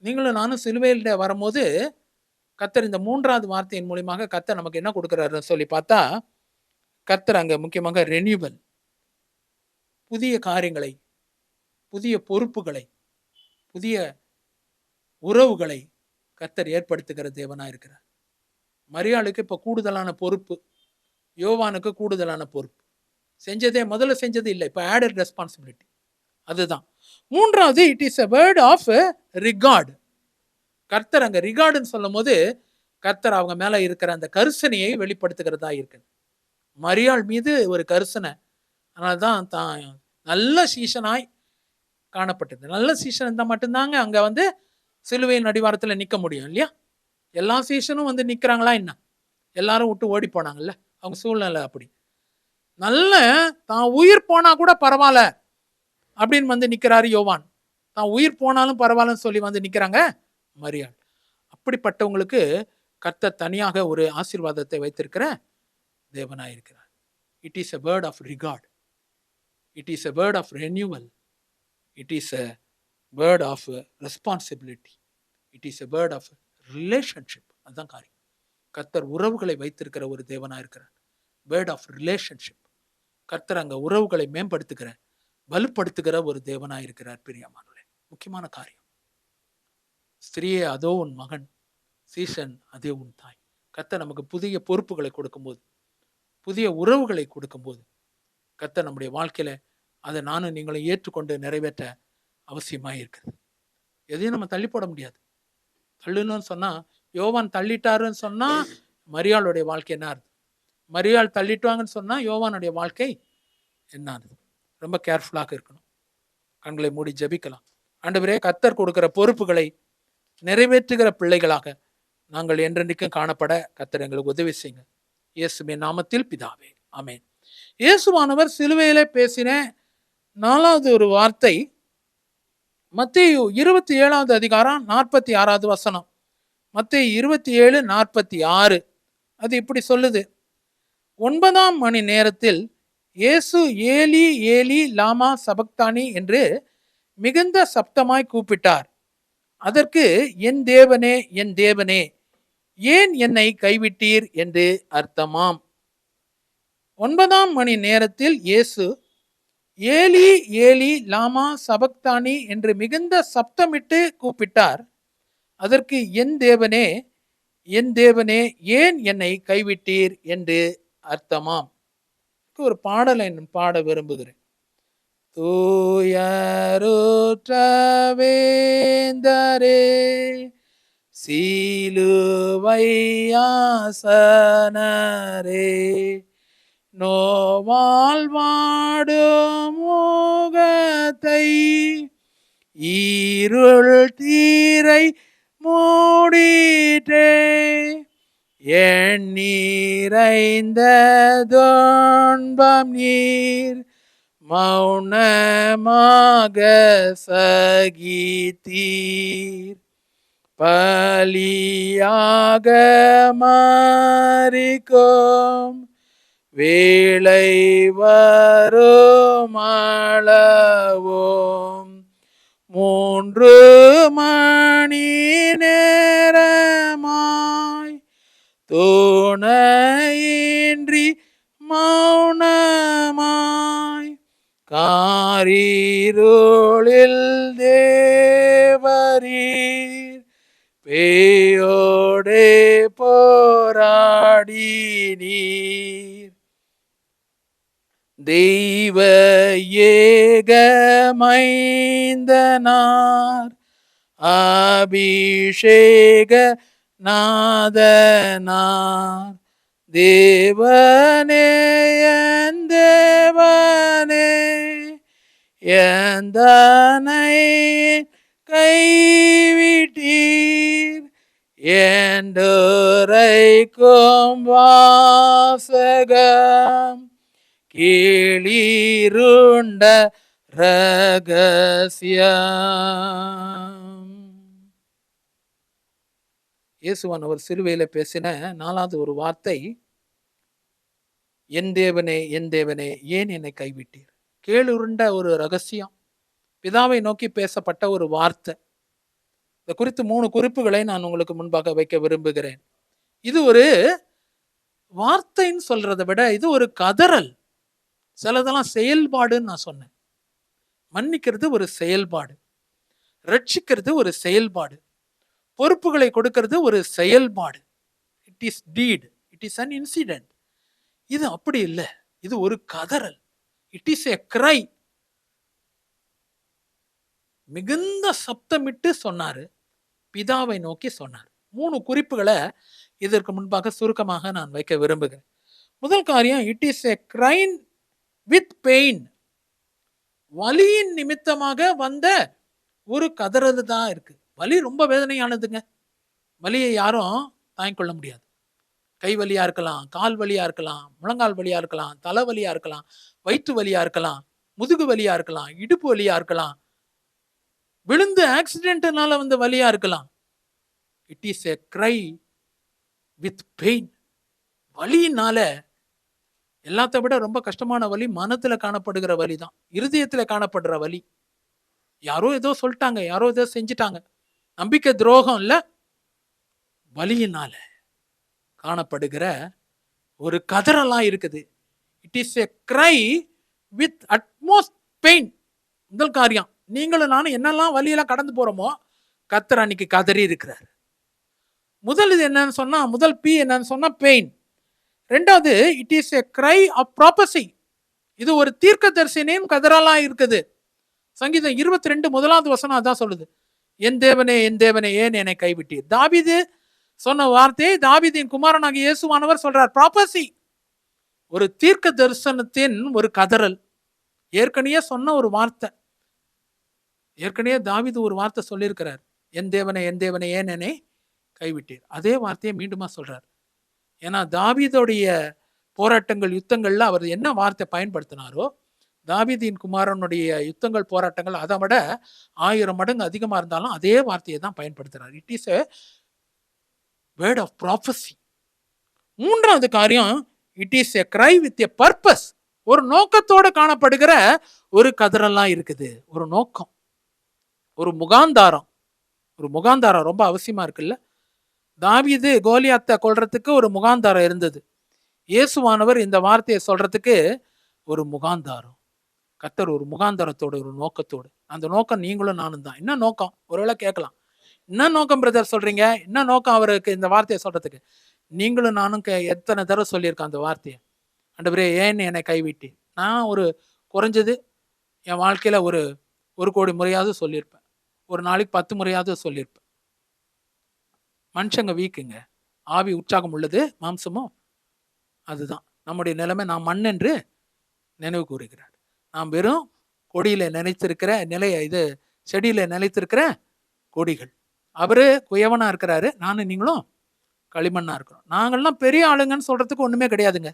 நீங்களும் நானும் சிலுவையில் வரும்போது கர்த்தர் இந்த 3வது வார்த்தையின் மூலமாக கர்த்தர் நமக்கு என்ன கொடுக்கிறாருன்னு சொல்லி பார்த்தா, கர்த்தர் அங்க முக்கியமாக ரெனியூவல், புதிய காரியங்களை, புதிய பொறுப்புகளை, புதிய உறவுகளை கர்த்தர் ஏற்படுத்துகிற தேவனா இருக்கிறார். மரியாளுக்கு இப்ப கூடுதலான பொறுப்பு, யோவானுக்கு கூடுதலான பொறுப்பு. செஞ்சதே முதல்ல செஞ்சது இல்லை, இப்ப ஆடட் ரெஸ்பான்சிபிலிட்டி. அதுதான் 3வது, it is a word of record. கர்த்தர் அங்க ரிகார்டுன்னு சொல்லும் போது கர்த்தர் அவங்க மேல இருக்கிற அந்த கரிசனையை வெளிப்படுத்துகிறதா இருக்கு. மரியாள் மீது ஒரு கரிசனை. அதனால்தான் தான் நல்ல சீஷனாய் காணப்பட்டது. நல்ல சீஷன் இருந்தால் மட்டும்தாங்க அங்க வந்து சிலுவையின் அடிவாரத்துல நிக்க முடியும் இல்லையா? எல்லா சீஷனும் வந்து நிக்கிறாங்களா என்ன? எல்லாரும் விட்டு ஓடி போனாங்கல்ல, அவங்க சூழ்நிலை அப்படி. நல்ல தான் உயிர் போனா கூட பரவாயில்ல அப்படின்னு வந்து நிக்கிறாரு யோவான். தான் உயிர் போனாலும் பரவாயில்லன்னு சொல்லி வந்து நிக்கிறாங்க மரியாள். அப்படிப்பட்டவங்களுக்கு கர்த்தர் தனியாக ஒரு ஆசீர்வாதத்தை வைத்திருக்கிற தேவனாயிருக்கிறார். It is a word of regard. It is a word of renewal. It is a word of responsibility. It is a word of relationship. அதுதான் காரியம். கர்த்தர் உறவுகளை வைத்திருக்கிற ஒரு தேவனாயிருக்கிறார். Word of relationship. கர்த்தர் அங்க உறவுகளை மேம்படுத்துகிற வலுப்படுத்துகிற ஒரு தேவனாயிருக்கிறார். பிரியமானவர்களே, முக்கியமான காரியம். ஸ்திரீயே அதோ உன் மகன், சீசன் அதே உன் தாய். கர்த்தர் நமக்கு புதிய பொறுப்புகளை கொடுக்கும்போது, புதிய உறவுகளை கொடுக்கும்போது, கர்த்தர் நம்முடைய வாழ்க்கையில அதை நானும் நீங்களும் ஏற்றுக்கொண்டு நிறைவேற்ற அவசியமாக இருக்குது. எதையும் நம்ம தள்ளி போட முடியாது. தள்ளுன்னு சொன்னா, யோவான் தள்ளிட்டாருன்னு சொன்னா மரியாளுடைய வாழ்க்கை என்ன ஆகுது? மரியாள் தள்ளிட்டுவாங்கன்னு சொன்னா யோவானுடைய வாழ்க்கை என்ன ஆகுது? ரொம்ப கேர்ஃபுல்லாக இருக்கணும். கண்களை மூடி ஜெபிக்கலாம். ஆண்டவரே, கர்த்தர் கொடுக்கிற பொறுப்புகளை நிறைவேற்றுகிற பிள்ளைகளாக நாங்கள் என்றென்றைக்கும் காணப்பட கர்த்தர் எங்களுக்கு உதவி செய்யுங்க. இயேசுவின் நாமத்தில் பிதாவே, ஆமென். இயேசுவானவர் சிலுவையிலே பேசின 4வது ஒரு வார்த்தை மத்தேயு 27வது அதிகாரம் 46வது வசனம். மத்தேயு 27:46. அது இப்படி சொல்லுது. 9ஆம் மணி நேரத்தில் இயேசு ஏலி ஏலி லாமா சபக்தானி என்று மிகுந்த சப்தமாய் கூப்பிட்டார். அதற்கு என் தேவனே என் தேவனே ஏன் என்னை கைவிட்டீர் என்று அர்த்தமாம். 9ஆம் மணி நேரத்தில் இயேசு ஏலி ஏலி லாமா சபக்தானி என்று மிகுந்த சப்தமிட்டு கூப்பிட்டார். அதற்கு என் தேவனே ஏன் என்னை கைவிட்டீர் என்று அர்த்தமாம். ஒரு பாடலை நான் பாட விரும்புகிறேன். தூயருற்ற வேந்தரே சிலுவை ஆசனரே நோவால் வாடும் முகத்தை இருள் தீரை மூடிட்டே என் நிறைந்த துன்பம் நீர் மௌனமாக சகித்தீர். பலியாக மாறிக்கும் வேளை வரும் அளவும் 3 மணி நேரமாய் துணையின்றி மௌனமாய் காரிருளில் தேவரீர் பேயோடே போராடி நீர் தெய்வ ஏகமைந்தனார் அபிஷேக நாதனார் தேவனே என் தேவனே எந்தனை கைவிட்டீர் என்றுரைக்கும் வாசகம் கீழிருண்ட ரகசியம். இயேசுவானவர் சிலுவையில பேசின 4வது ஒரு வார்த்தை என் தேவனே ஏன் என்னை கைவிட்டீர். கீழுருண்ட ஒரு ரகசியம், பிதாவை நோக்கி பேசப்பட்ட ஒரு வார்த்தை. இதை குறித்து 3 குறிப்புகளை நான் உங்களுக்கு முன்பாக வைக்க விரும்புகிறேன். இது ஒரு வார்த்தைன்னு சொல்றதை விட இது ஒரு கதறல். சிலதெல்லாம் செயல்பாடுன்னு நான் சொன்னேன். மன்னிக்கிறது ஒரு செயல்பாடு, ரட்சிக்கிறது ஒரு செயல்பாடு, பொறுப்புகளை கொடுக்கிறது ஒரு செயல்பாடு. It is deed, it is an incident. இது அப்படி இல்லை, இது ஒரு கதறல். இட் இஸ் எ கிரை. மிகுந்த சப்தமிட்டு சொன்னாரு. பிதாவை நோக்கி சொன்னார். 3 குறிப்புகளை இதற்கு முன்பாக சுருக்கமாக நான் வைக்க விரும்புகிறேன். முதல் காரியம், it is a cry with pain. வலியின் நிமித்தமாக வந்த ஒரு கதறது தான் இருக்கு. வலி ரொம்ப வேதனையானதுங்க. வலியை யாரும் தாங்கிக் கொள்ள முடியாது. கை வலியா இருக்கலாம், கால் வலியா இருக்கலாம், முழங்கால் வலியா இருக்கலாம், தலை வலியா இருக்கலாம், வயிற்று வலியா இருக்கலாம், முதுகு வலியா இருக்கலாம், இடுப்பு வலியா இருக்கலாம், விழுந்து ஆக்சிடென்ட்னால வந்த வலியா இருக்கலாம். It is a cry with pain. வலியினால எல்லாத்த விட ரொம்ப கஷ்டமான வலி மனத்துல காணப்படுகிற வலி தான், இருதயத்துல காணப்படுற வலி. யாரோ ஏதோ சொல்லிட்டாங்க, யாரோ ஏதோ செஞ்சிட்டாங்க, நம்பிக்கை துரோகம் இல்ல, வலியினால காணப்படுகிற ஒரு கதறலாம் இருக்குது. It is a cry with utmost pain. முதல் காரியம், நீங்களும் நானும் என்னெல்லாம் வலியெல்லாம் கடந்து போறோமோ கர்த்தர் அன்னைக்கு கதறி இருக்கிறார். முதல் இது என்னன்னு சொன்னா, முதல் பி என்னன்னு சொன்னா பெயின். ரெண்டாவது, it is a cry of prophecy. இது ஒரு தீர்க்கதரிசனின் கதறலாம் இருக்குது. சங்கீதம் 22 முதலாவது வசனம் அதான் சொல்லுது, என் தேவனே என் தேவனே ஏன் என்னை கைவிட்டீர். தாவீது சொன்ன வார்த்தையை தாவீதின் குமாரனாகிய இயேசுவானவர் சொல்றார். ப்ராபசி, ஒரு தீர்க்க தரிசனத்தின் ஒரு கதறல். ஏற்கனவே சொன்ன ஒரு வார்த்தை, ஏற்கனவே தாவீது ஒரு வார்த்தை சொல்லியிருக்கிறார், என் தேவனே ஏன் என்னை கைவிட்டீர். அதே வார்த்தையை மீண்டுமா சொல்றார். ஏன்னா தாவீதுடைய போராட்டங்கள், யுத்தங்கள்ல அவர் என்ன வார்த்தை பயன்படுத்தினாரோ, தாவீதின் குமாரனுடைய யுத்தங்கள், போராட்டங்கள் அதை விட 1000 மடங்கு அதிகமா இருந்தாலும் அதே வார்த்தையை தான் பயன்படுத்துறார். It is a word of prophecy. மூன்றாவது காரியம், it is a cry with a purpose. ஒரு நோக்கத்தோட காணப்படுகிற ஒரு கதறெல்லாம் இருக்குது. ஒரு நோக்கம், ஒரு முகாந்தாரம். ஒரு முகாந்தாரம் ரொம்ப அவசியமா இருக்குல்ல. தாவீது கோலியாத்தை கொல்றதுக்கு ஒரு முகாந்தாரம் இருந்தது. இயேசுவானவர் இந்த வார்த்தையை சொல்றதுக்கு ஒரு முகாந்தாரம். கர்த்தர் ஒரு முகாந்தாரத்தோட, ஒரு நோக்கத்தோடு. அந்த நோக்கம் நீங்களும் நானும் தான். என்ன நோக்கம்? ஒருவேளை கேட்கலாம், என்ன நோக்கம் பிரதர் சொல்றீங்க, என்ன நோக்கம் அவருக்கு இந்த வார்த்தையை சொல்றதுக்கு? நீங்களும் நானும் எத்தனை தடவை சொல்லியிருக்கேன் அந்த வார்த்தையை, ஆண்டவரே ஏன் என்னை கைவிட்டி. நான் ஒரு குறைஞ்சது என் வாழ்க்கையில ஒரு கோடி முறையாவது சொல்லியிருப்பேன். ஒரு நாளைக்கு 10 முறையாவது சொல்லியிருப்பேன். மனுஷங்க வீக்குங்க, ஆவி உற்சாகம் உள்ளது, மாம்சமோ அதுதான். நம்முடைய நிலைமை, நாம் மண் என்று நினைவு கூறுகிறார். நாம் வெறும் கொடியில நினைத்திருக்கிற இது செடியில நிலைத்திருக்கிற கொடிகள். அவரு குயவனா இருக்கிறாரு, நானும் நீங்களும் களிமண்ணா இருக்கிறோம். நாங்கள்லாம் பெரிய ஆளுங்கன்னு சொல்றதுக்கு ஒண்ணுமே கிடையாதுங்க.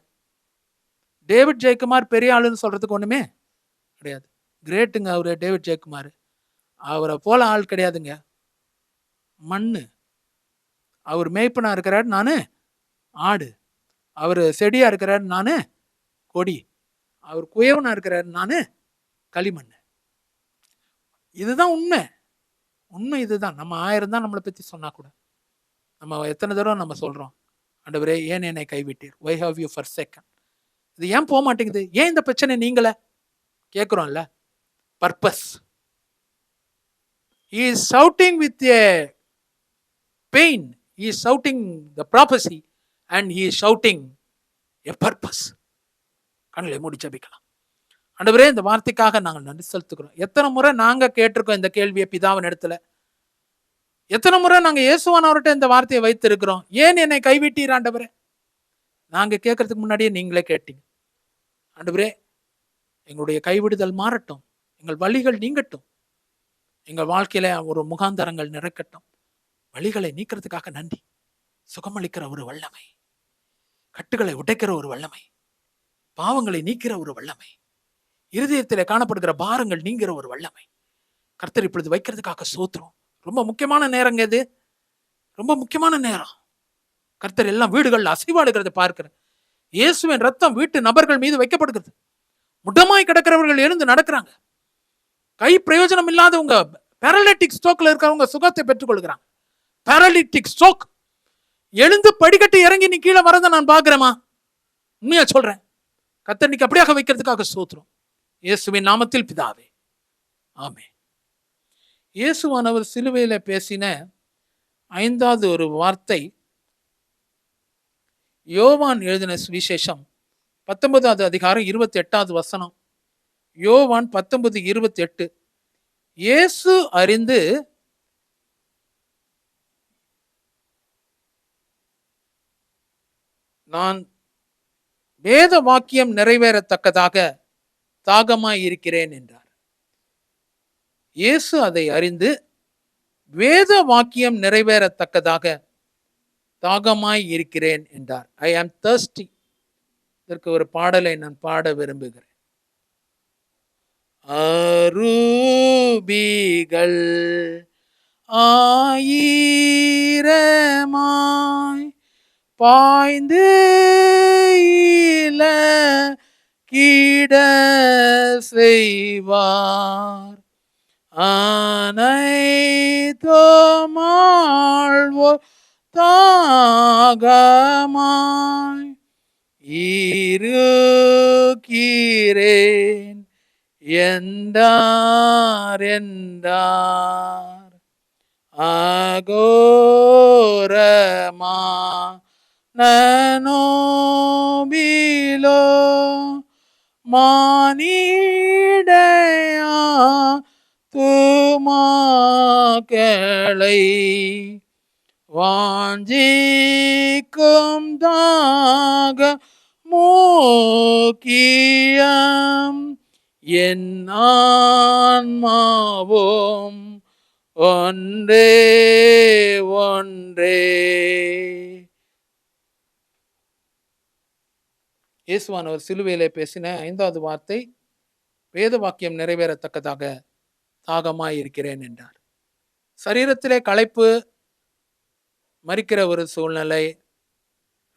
டேவிட் ஜெயக்குமார் பெரிய ஆளுன்னு சொல்றதுக்கு ஒண்ணுமே கிடையாது. கிரேட்டுங்க அவரு டேவிட் ஜெயக்குமார். அவரை போல ஆள் கிடையாதுங்க. மண்ணு. அவர் மேய்ப்பனா இருக்கிறாரு, நானு ஆடு. அவர் செடியா இருக்கிறாரு, நானு கொடி. அவர் குயவனா இருக்கிறாரு, நானு களிமண். இதுதான் உண்மை. உண்மை இதுதான். நம்ம 1000 தான் நம்மளை பத்தி சொன்னா கூட, நம்ம எத்தனை தடவை நம்ம சொல்றோம், ஆண்டவரே ஏன் என்னை கைவிட்டீர், why have you forsaken. இது ஏன் போக மாட்டேங்குது, ஏன் இந்த பிரச்சனை நீங்கள கேட்கிறோம்ல. Purpose. he is shouting with a pain, he is shouting the prophecy and he is shouting a purpose. கண்களை மூடி ஜெபிக்கலாம். ஆண்டவரே இந்த வார்த்தைக்காக நாங்கள் நன்றி செலுத்துகிறோம். எத்தனை முறை நாங்க கேட்டிருக்கோம் இந்த கேள்வியை பிதாவின் இடத்துல. எத்தனை முறை நாங்க இயேசுவானவர்கிட்ட இந்த வார்த்தையை வைத்திருக்கிறோம், ஏன் என்னை கைவிட்டீர் ஆண்டவரே. நாங்க கேட்கறதுக்கு முன்னாடியே நீங்களே கேட்டீங்க. ஆண்டவரே எங்களுடைய கைவிடுதல் மாறட்டும், எங்கள் வழிகள் நீங்கட்டும், எங்கள் வாழ்க்கையில ஒரு முகாந்தரங்கள் நிறைக்கட்டும். வழிகளை நீக்கிறதுக்காக நன்றி. சுகமளிக்கிற ஒரு வல்லமை, கட்டுகளை உடைக்கிற ஒரு வல்லமை, பாவங்களை நீக்கிற ஒரு வல்லமை, இருதயத்தில் காணப்படுகிற பாரங்கள் நீங்கிற ஒரு வல்லமை கர்த்தர் இப்பொழுது வைக்கிறதுக்காக சோத்திரம். ரொம்ப முக்கியமான நேரங்க இது, ரொம்ப முக்கியமான நேரம். கர்த்தர் எல்லாம் வீடுகள் அசைவாடுகிறத பார்க்கிற. இயேசுவின் ரத்தம் வீட்டு நபர்கள் மீது வைக்கப்படுகிறது. முடமாய் கிடக்கிறவர்கள் எழுந்து நடக்கிறாங்க. கை பிரயோஜனம் இல்லாதவங்க, பேரலிட்டிக் ஸ்ட்ரோக்ல இருக்கிறவங்க சுகத்தை பெற்றுக் கொள்கிறாங்க. பேரலிட்டிக் ஸ்ட்ரோக், எழுந்து படிக்கட்டு இறங்கி நீ கீழே வரத நான் பார்க்கிறேமா, உண்மையா சொல்றேன். கர்த்தர் இன்னைக்கு அப்படியாக வைக்கிறதுக்காக சோத்திரம். இயேசுவின் நாமத்தில் பிதாவே, ஆமென். இயேசுவானவர் சிலுவையில பேசின 5வது ஒரு வார்த்தை யோவான் எழுதின சுவிசேஷம் 19வது அதிகாரம் 28வது வசனம். யோவான் 19:28. இயேசு அறிந்து நான் வேத வாக்கியம் நிறைவேறத்தக்கதாக தாகமாய் இருக்கிறேன் என்றார். இயேசு அதை அறிந்து வேத வாக்கியம் நிறைவேறத்தக்கதாக தாகமாய் இருக்கிறேன் என்றார். ஐ ஆம் thirsty. இதற்கு ஒரு பாடலை நான் பாட விரும்புகிறேன். அரூபிகள் ஆயிரமாய் பாய்ந்து இல கீட செய்வார் அனைத்தோமாழ்வோ தாகமாய் இருக்கிறேன் என்றார் என்றார். அகோரமா நனோபிலோ மானிடையா துமாக்களை வாஞ்சிக்கும் தாக மோக்கியம் என் ஆன்மாவும் ஒன்றே ஒன்றே. இயேசுவானவர் சிலுவையிலே பேசின 5வது வார்த்தை வேத வாக்கியம் நிறைவேறத்தக்கதாக தாகமாய் இருக்கிறேன் என்றார். சரீரத்திலே களைப்பு, மரிக்கிற ஒரு சூழ்நிலை,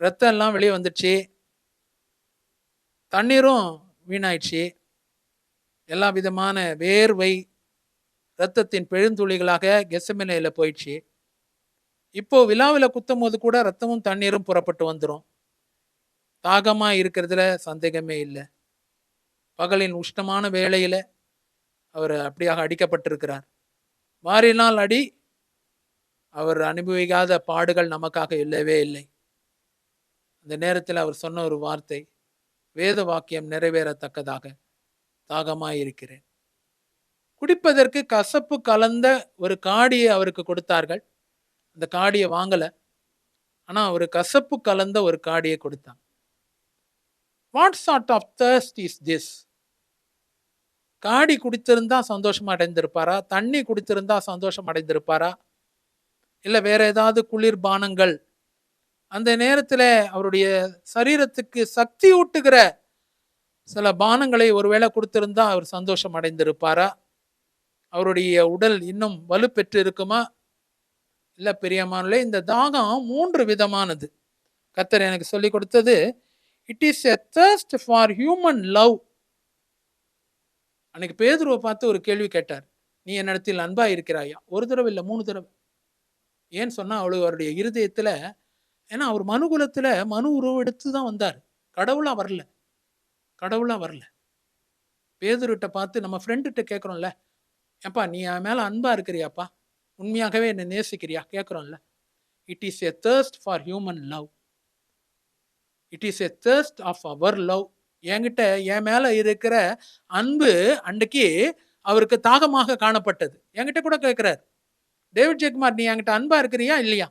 ரத்தம் எல்லாம் வெளியே வந்துடுச்சு, தண்ணீரும் வீணாயிடுச்சு, எல்லா விதமான வேர்வை இரத்தத்தின் பெருந்துளிகளாக கெத்செமனேல போயிடுச்சு. இப்போ விழாவில் குத்தும் போது கூட ரத்தமும் தண்ணீரும் புறப்பட்டு வந்துடும். தாகமா இருக்கிறதுல சந்தேகமே இல்லை. பகலின் உஷ்ணமான வேளையில அவர் அப்படியாக அடிக்கப்பட்டிருக்கிறார். மாறினால் அடி, அவர் அனுபவிக்காத பாடுகள் நமக்காக இல்லவே இல்லை. அந்த நேரத்தில் அவர் சொன்ன ஒரு வார்த்தை, வேத வாக்கியம் நிறைவேறத்தக்கதாக தாகமாய் இருக்கிறேன். குடிப்பதற்கு கசப்பு கலந்த ஒரு காடியை அவருக்கு கொடுத்தார்கள். அந்த காடியை வாங்கல, ஆனா ஒரு கசப்பு கலந்த ஒரு காடியை கொடுத்தாங்க. What sort of thirst is this? காடி குடித்திருந்தா சந்தோஷம் அடைந்திருப்பாரா? தண்ணி குடித்திருந்தா சந்தோஷம் அடைந்திருப்பாரா? இல்லை வேற ஏதாவது குளிர்பானங்கள் அந்த நேரத்தில் அவருடைய சரீரத்துக்கு சக்தி ஊட்டுகிற சில பானங்களை ஒருவேளை கொடுத்திருந்தா அவர் சந்தோஷம் அடைந்திருப்பாரா? அவருடைய உடல் இன்னும் வலுப்பெற்று இருக்குமா? இல்லை பிரியமானே, இந்த தாகம் 3 விதமானது. கர்த்தர் எனக்கு சொல்லி கொடுத்தது, it is a thirst for human love. அன்னைக்கு பேதுருவை பார்த்து ஒரு கேள்வி கேட்டார், நீ என்னிடத்தில் அன்பா இருக்கிறாயா? 1 தடவை இல்லை, 3 தடவை. ஏன்னு சொன்னா அவருடைய இருதயத்துல, ஏன்னா அவர் மனுகுலத்துல மனு உருவெடுத்து தான் வந்தார், கடவுளா வரல. கடவுளா வரல. பேதுருட்ட பார்த்து நம்ம ஃப்ரெண்டுகிட்ட கேட்குறோம்ல, ஏப்பா நீ என் மேல அன்பா இருக்கிறியாப்பா, உண்மையாகவே என்னை நேசிக்கிறியா கேட்குறோம்ல. It is a thirst for human love. It is a thirst of our love. என்கிட்ட என் மேல இருக்கிற அன்பு அன்றைக்கு அவருக்கு தாகமாக காணப்பட்டது. என்கிட்ட கூட கேட்கிறார், டேவிட் ஜெயக்குமார் நீ என்கிட்ட அன்பா இருக்கிறியா இல்லையா?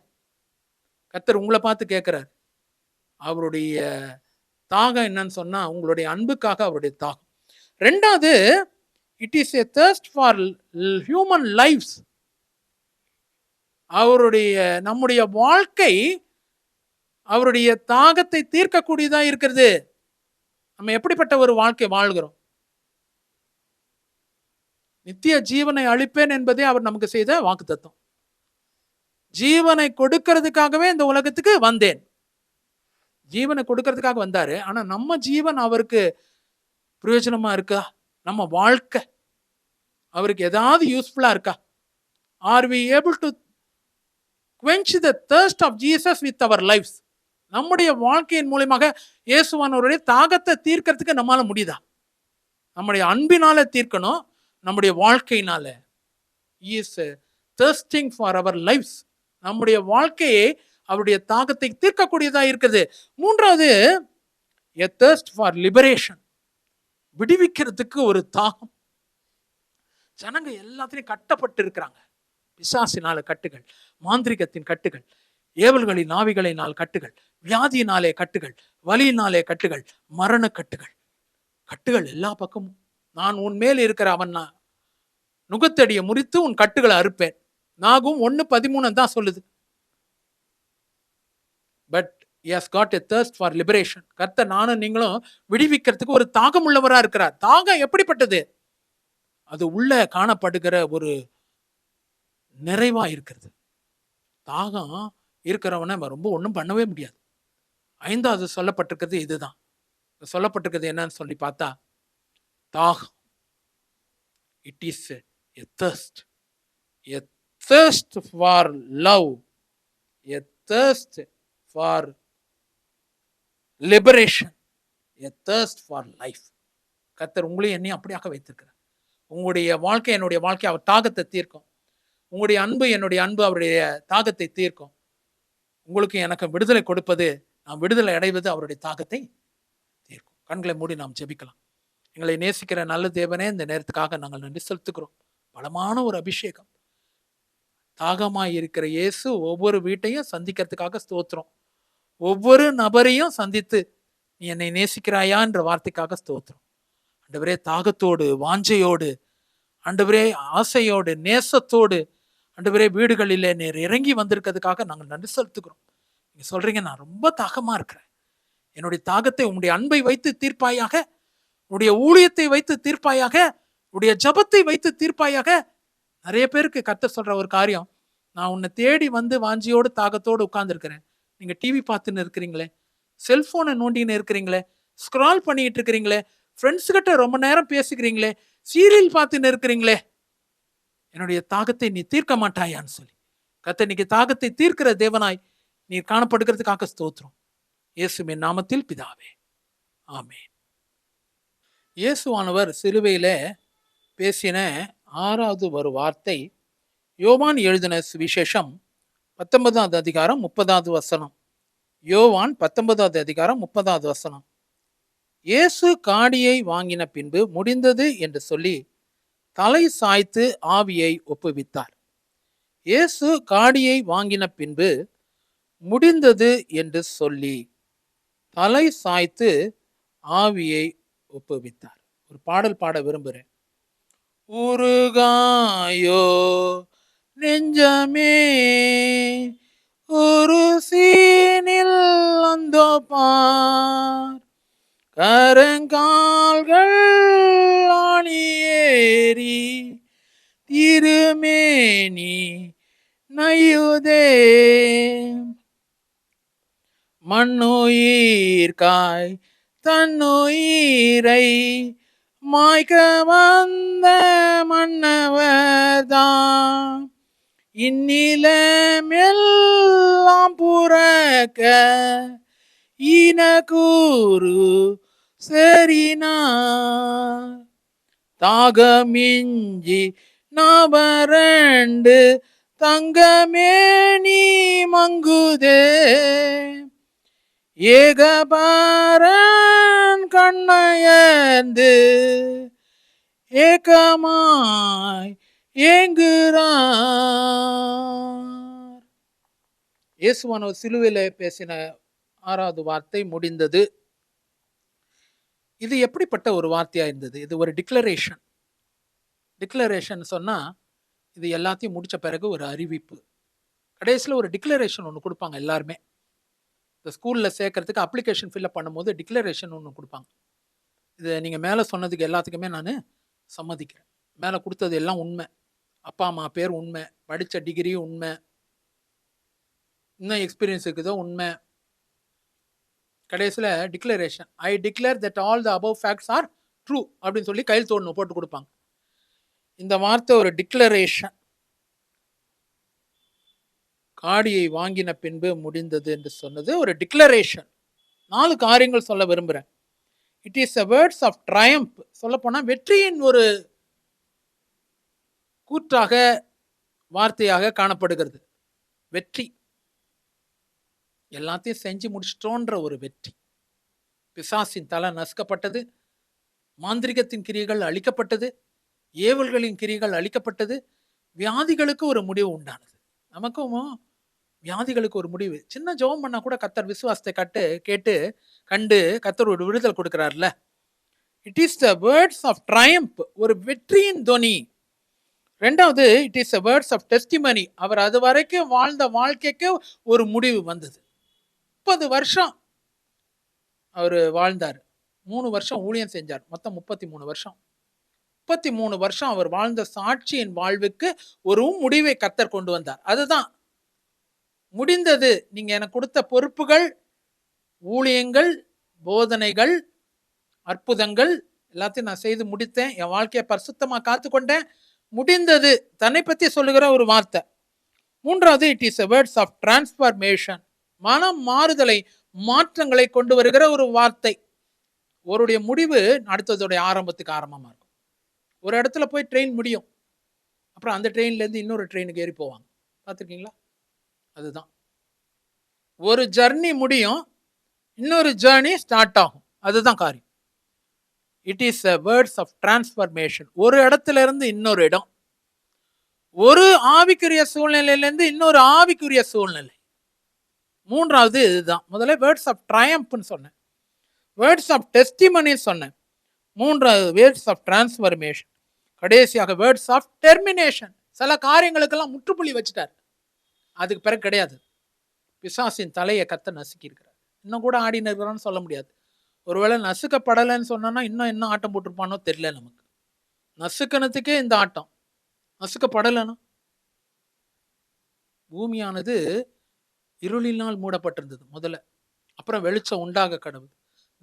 கர்த்தர் உங்களை பார்த்து கேட்கிறார். அவருடைய தாகம் என்னன்னு சொன்னா உங்களுடைய அன்புக்காக அவருடைய தாகம். 2வது, it is a thirst for human lifes. அவருடைய நம்முடைய வாழ்க்கை அவருடைய தாகத்தை தீர்க்கக்கூடியதா இருக்கிறது. நம்ம எப்படிப்பட்ட ஒரு வாழ்க்கை வாழ்கிறோம்? நித்திய ஜீவனை அளிப்பேன் என்பதே அவர் நமக்கு செய்த வாக்குத்தத்தம். ஜீவனை கொடுக்கிறதுக்காகவே இந்த உலகத்துக்கு வந்தேன். ஜீவனை கொடுக்கிறதுக்காக வந்தாரு. ஆனா நம்ம ஜீவன் அவருக்கு பிரயோஜனமா இருக்கா? நம்ம வாழ்க்கை அவருக்கு ஏதாவது யூஸ்ஃபுல்லா இருக்கா? Are we able to quench the thirst of Jesus with our lives? நம்முடைய வாழ்க்கையின் மூலமாக இயேசுவானவருடைய தாகத்தை தீர்க்கிறதுக்கு நம்மால முடியுதா? நம்முடைய அன்பினால தீர்க்கணும், நம்முடைய வாழ்க்கையினால. He is thirsting for our lives. நம்முடைய வாழ்க்கையை அவருடைய தாகத்தை தீர்க்கக்கூடியதா இருக்குது. 3வது, a thirst for liberation. விடுவிக்கிறதுக்கு ஒரு தாகம். ஜனங்க எல்லாத்திலையும் கட்டப்பட்டு இருக்கிறாங்க. பிசாசினால கட்டுகள், மாந்திரிகத்தின் கட்டுகள், ஏவல்களின் ஆவிகளினால் கட்டுகள், வியாதியினாலே கட்டுகள், வலியினாலே கட்டுகள், மரண கட்டுகள், கட்டுகள் எல்லா பக்கமும். நான் உன் மேல் இருக்கிற அவன் நுகத்தடியை முறித்து உன் கட்டுகளை அறுப்பேன். நாகும் 1:13 தான் சொல்லுது. But he has got a thirst for liberation. கர்த்தர் நானும் நீங்களும் விடுவிக்கிறதுக்கு ஒரு தாகம் உள்ளவரா இருக்கிறார். தாகம் எப்படிப்பட்டது? அது உள்ள காணப்படுகிற ஒரு நிறைவா இருக்கிறது. தாகம் இருக்கிறவனை ரொம்ப ஒன்றும் பண்ணவே முடியாது. 5வது சொல்லப்பட்டிருக்கிறது இதுதான். சொல்லப்பட்டிருக்கிறது என்னன்னு சொல்லி பார்த்தா, தாகம். It is a thirst. A thirst for love. A thirst for liberation. A thirst for life. கர்த்தர் உங்களையும் என்னையும் அப்படியாக வைத்திருக்கிறார். உங்களுடைய வாழ்க்கை என்னுடைய வாழ்க்கை அவர் தாகத்தை தீர்க்கும். உங்களுடைய அன்பு என்னுடைய அன்பு அவருடைய தாகத்தை தீர்க்கும். உங்களுக்கு எனக்கு விடுதலை கொடுப்பது, நாம் விடுதலை அடைவது அவருடைய தாகத்தை தீர்க்கும். கண்களை மூடி நாம் ஜெபிக்கலாம். எங்களை நேசிக்கிற நல்ல தேவனே, இந்த நேரத்துக்காக நாங்கள் நன்றி செலுத்துகிறோம். பலமான ஒரு அபிஷேகம். தாகமாய் இருக்கிற இயேசு ஒவ்வொரு வீட்டையும் சந்திக்கிறதுக்காக ஸ்தோத்திரம். ஒவ்வொரு நபரையும் சந்தித்து நீ என்னை நேசிக்கிறாயா என்ற வார்த்தைக்காக ஸ்தோத்திரம். ஆண்டவரே, தாகத்தோடு, வாஞ்சையோடு, ஆண்டவரே ஆசையோடு, நேசத்தோடு, ஆண்டவரே வீடுகளிலே நீர் இறங்கி வந்திருக்கிறதுக்காக நாங்கள் நன்றி செலுத்துகிறோம். நீங்க சொல்றீங்க, நான் ரொம்ப தாகமா இருக்கிறேன், என்னுடைய தாகத்தை உம்முடைய அன்பை வைத்து தீர்ப்பாயாக, உடைய ஊழியத்தை வைத்து தீர்ப்பாயாக, உடைய ஜபத்தை வைத்து தீர்ப்பாயாக. நிறைய பேருக்கு கர்த்தர் சொல்ற ஒரு காரியம், நான் உன்னை தேடி வந்து வாஞ்சியோடு தாகத்தோடு உட்கார்ந்துருக்கிறேன். நீங்க டிவி பார்த்துன்னு இருக்கிறீங்களே, செல்போனை நோண்டின்னு இருக்கிறீங்களே, ஸ்க்ரால் பண்ணிட்டு இருக்கிறீங்களே, ஃப்ரெண்ட்ஸ் கிட்ட ரொம்ப நேரம் பேசுகிறீங்களே, சீரியல் பார்த்துன்னு இருக்கிறீங்களே, என்னுடைய தாகத்தை நீ தீர்க்க மாட்டாயான்னு சொல்லி கர்த்தர் இன்னைக்கு தாகத்தை தீர்க்கிற தேவனாய் நீர் காணப்படுகிறதுக்காக ஸ்தோத்திரம். இயேசுவின் நாமத்தில் பிதாவே, ஆமென். இயேசுவானவர் சிலுவையில பேசின 6வது ஒரு வார்த்தை யோவான் எழுதின சுவிசேஷம் 19வது அதிகாரம் 30வது வசனம். யோவான் 19வது அதிகாரம் 30வது வசனம். இயேசு காடியை வாங்கின பின்பு முடிந்தது என்று சொல்லி தலை சாய்த்து ஆவியை ஒப்புவித்தார். இயேசு காடியை வாங்கின பின்பு முடிந்தது என்று சொல்லி தலை சாய்த்து ஆவியை ஒப்புவித்தார். ஒரு பாடல் பாட விரும்புகிறேன். உருகாயோ நெஞ்சமே ஒரு சீனில் அந்தோ பார், கரங்கால்கள் ஆணியேறி திருமேனி நையுதே, மண்ணுயிர்காய் தன்னுயிரை மாய்க்க வந்த மன்னவர்தாம், இந்நிலமெல்லாம் புறக்க இனக்கூறு சரினார், தாகமிஞ்சி நவரண்டு தங்கமேனி மங்குதே, ஏகபாரன் கண்ணயர்ந்து ஏக்கமாய் ஏங்குறார். இயேசுவானவர் சிலுவையில பேசின 6வது வார்த்தை முடிந்தது. இது எப்படிப்பட்ட ஒரு வார்த்தையா இருந்தது? இது ஒரு டிக்ளரேஷன். டிக்ளரேஷன் சொன்னா இது எல்லாத்தையும் முடிச்ச பிறகு ஒரு அறிவிப்பு. கடைசியில் ஒரு டிக்ளரேஷன் ஒன்று கொடுப்பாங்க எல்லாருமே. இந்த ஸ்கூலில் சேர்க்கறதுக்கு அப்ளிகேஷன் ஃபில்அப் பண்ணும்போது டிக்ளரேஷன் ஒன்று கொடுப்பாங்க. இது நீங்கள் மேலே சொன்னதுக்கு எல்லாத்துக்குமே நான் சம்மதிக்கிறேன். மேலே கொடுத்தது எல்லாம் உண்மை. அப்பா அம்மா பேர் உண்மை, படித்த டிகிரி உண்மை, இன்னும் எக்ஸ்பீரியன்ஸ் இருக்குதோ உண்மை. கடைசியில் declaration, I declare that all the above facts are true அப்படின்னு சொல்லி கையில் தோணு போட்டு கொடுப்பாங்க. இந்த வார்த்தை ஒரு டிக்ளரேஷன். காடியை வாங்கின பின்பு முடிந்தது என்று சொன்னது ஒரு டிக்ளரேஷன். 4 காரியங்கள் சொல்ல விரும்புகிறேன். It is a words of triumph. சொல்ல போனால் வெற்றியின் ஒரு கூற்றாக, வார்த்தையாக காணப்படுகிறது. வெற்றி, எல்லாத்தையும் செஞ்சு முடிச்சிட்டோன்ற ஒரு வெற்றி. பிசாசின் தலை நசுக்கப்பட்டது, மாந்திரிகத்தின் கிரியைகள் அழிக்கப்பட்டது, ஏவல்களின் கிரியைகள் அழிக்கப்பட்டது, வியாதிகளுக்கு ஒரு முடிவு உண்டானது. நமக்கும் வியாதிகளுக்கு ஒரு முடிவு. சின்ன ஜெபம் பண்ணா கூட கர்த்தர் விசுவாசத்தை கண்டு கர்த்தர் ஒரு விடுதல் கொடுக்கிறார்ல. It is the words of triumph, ஒரு வெற்றியின் தொனி. ரெண்டாவது, it is the words of testimony, அவர் அது வரைக்கும் வாழ்ந்த வாழ்க்கைக்கு ஒரு முடிவு வந்தது. 30 வருஷம் அவர் வாழ்ந்தார். 3 வருஷம் ஊழியம் செஞ்சார். மொத்தம் 33 வருஷம். 33 வருஷம் அவர் வாழ்ந்த சாட்சியின் வாழ்வுக்கு ஒரு முடிவை கர்த்தர் கொண்டு வந்தார். அதுதான் முடிந்தது. நீங்க எனக்கு கொடுத்த பொறுப்புகள், ஊழியங்கள், போதனைகள், அற்புதங்கள் எல்லாத்தையும் நான் செய்து முடித்தேன். என் வாழ்க்கையை பரிசுத்தமா காத்துக்கொண்டேன். முடிந்தது. தன்னை பற்றி சொல்லுகிற ஒரு வார்த்தை. மூன்றாவது, it is a words of transformation, மனம் மாறுதலை, மாற்றங்களை கொண்டு வருகிற ஒரு வார்த்தை. ஒருடைய முடிவு அடுத்ததுடைய ஆரம்பத்துக்கு ஆரம்பமா இருக்கும். ஒரு இடத்துல போய் ட்ரெயின் முடியும், அப்புறம் அந்த ட்ரெயின்ல இருந்து இன்னொரு ட்ரெயினுக்கு ஏறி போவாங்க. பார்த்துருக்கீங்களா? அதுதான் ஒரு ஜர்னி முடியும், இன்னொரு ஜர்னி ஸ்டார்ட் ஆகும். அதுதான் காரியம். It is a words of transformation. ஒரு இடத்துல இருந்து இன்னொரு இடம், ஒரு ஆவிக்குரிய சூழ்நிலையிலிருந்து இன்னொரு ஆவிக்குரிய சூழ்நிலை. மூன்றாவது இதுதான். முதல்ல வேர்ட்ஸ் ஆஃப் ட்ரையம்ப்னு சொன்னேன், வேர்ட்ஸ் ஆஃப் டெஸ்டிமனி சொன்னேன். மூன்றாவது வேர்ட்ஸ் ஆஃப் டிரான்ஸ்ஃபர்மேஷன். கடைசியாக வேர்ட்ஸ் ஆஃப் டெர்மினேஷன். சில காரியங்களுக்கெல்லாம் முற்றுப்புள்ளி வச்சுட்டார். அதுக்கு பிறகு கிடையாது. பிசாசின் தலையை கத்த நசுக்கி இருக்கிறார். இன்னும் கூட ஆடின்னு இருக்கிறான்னு சொல்ல முடியாது. ஒருவேளை நசுக்கப்படலைன்னு சொன்னா இன்னும் என்ன ஆட்டம் போட்டிருப்பானோ தெரியல நமக்கு. நசுக்கணத்துக்கே இந்த ஆட்டம், நசுக்கப்படலைன்னா. பூமியானது இருளினால் மூடப்பட்டிருந்தது முதல்ல. அப்புறம் வெளிச்சம் உண்டாக கடவுள்.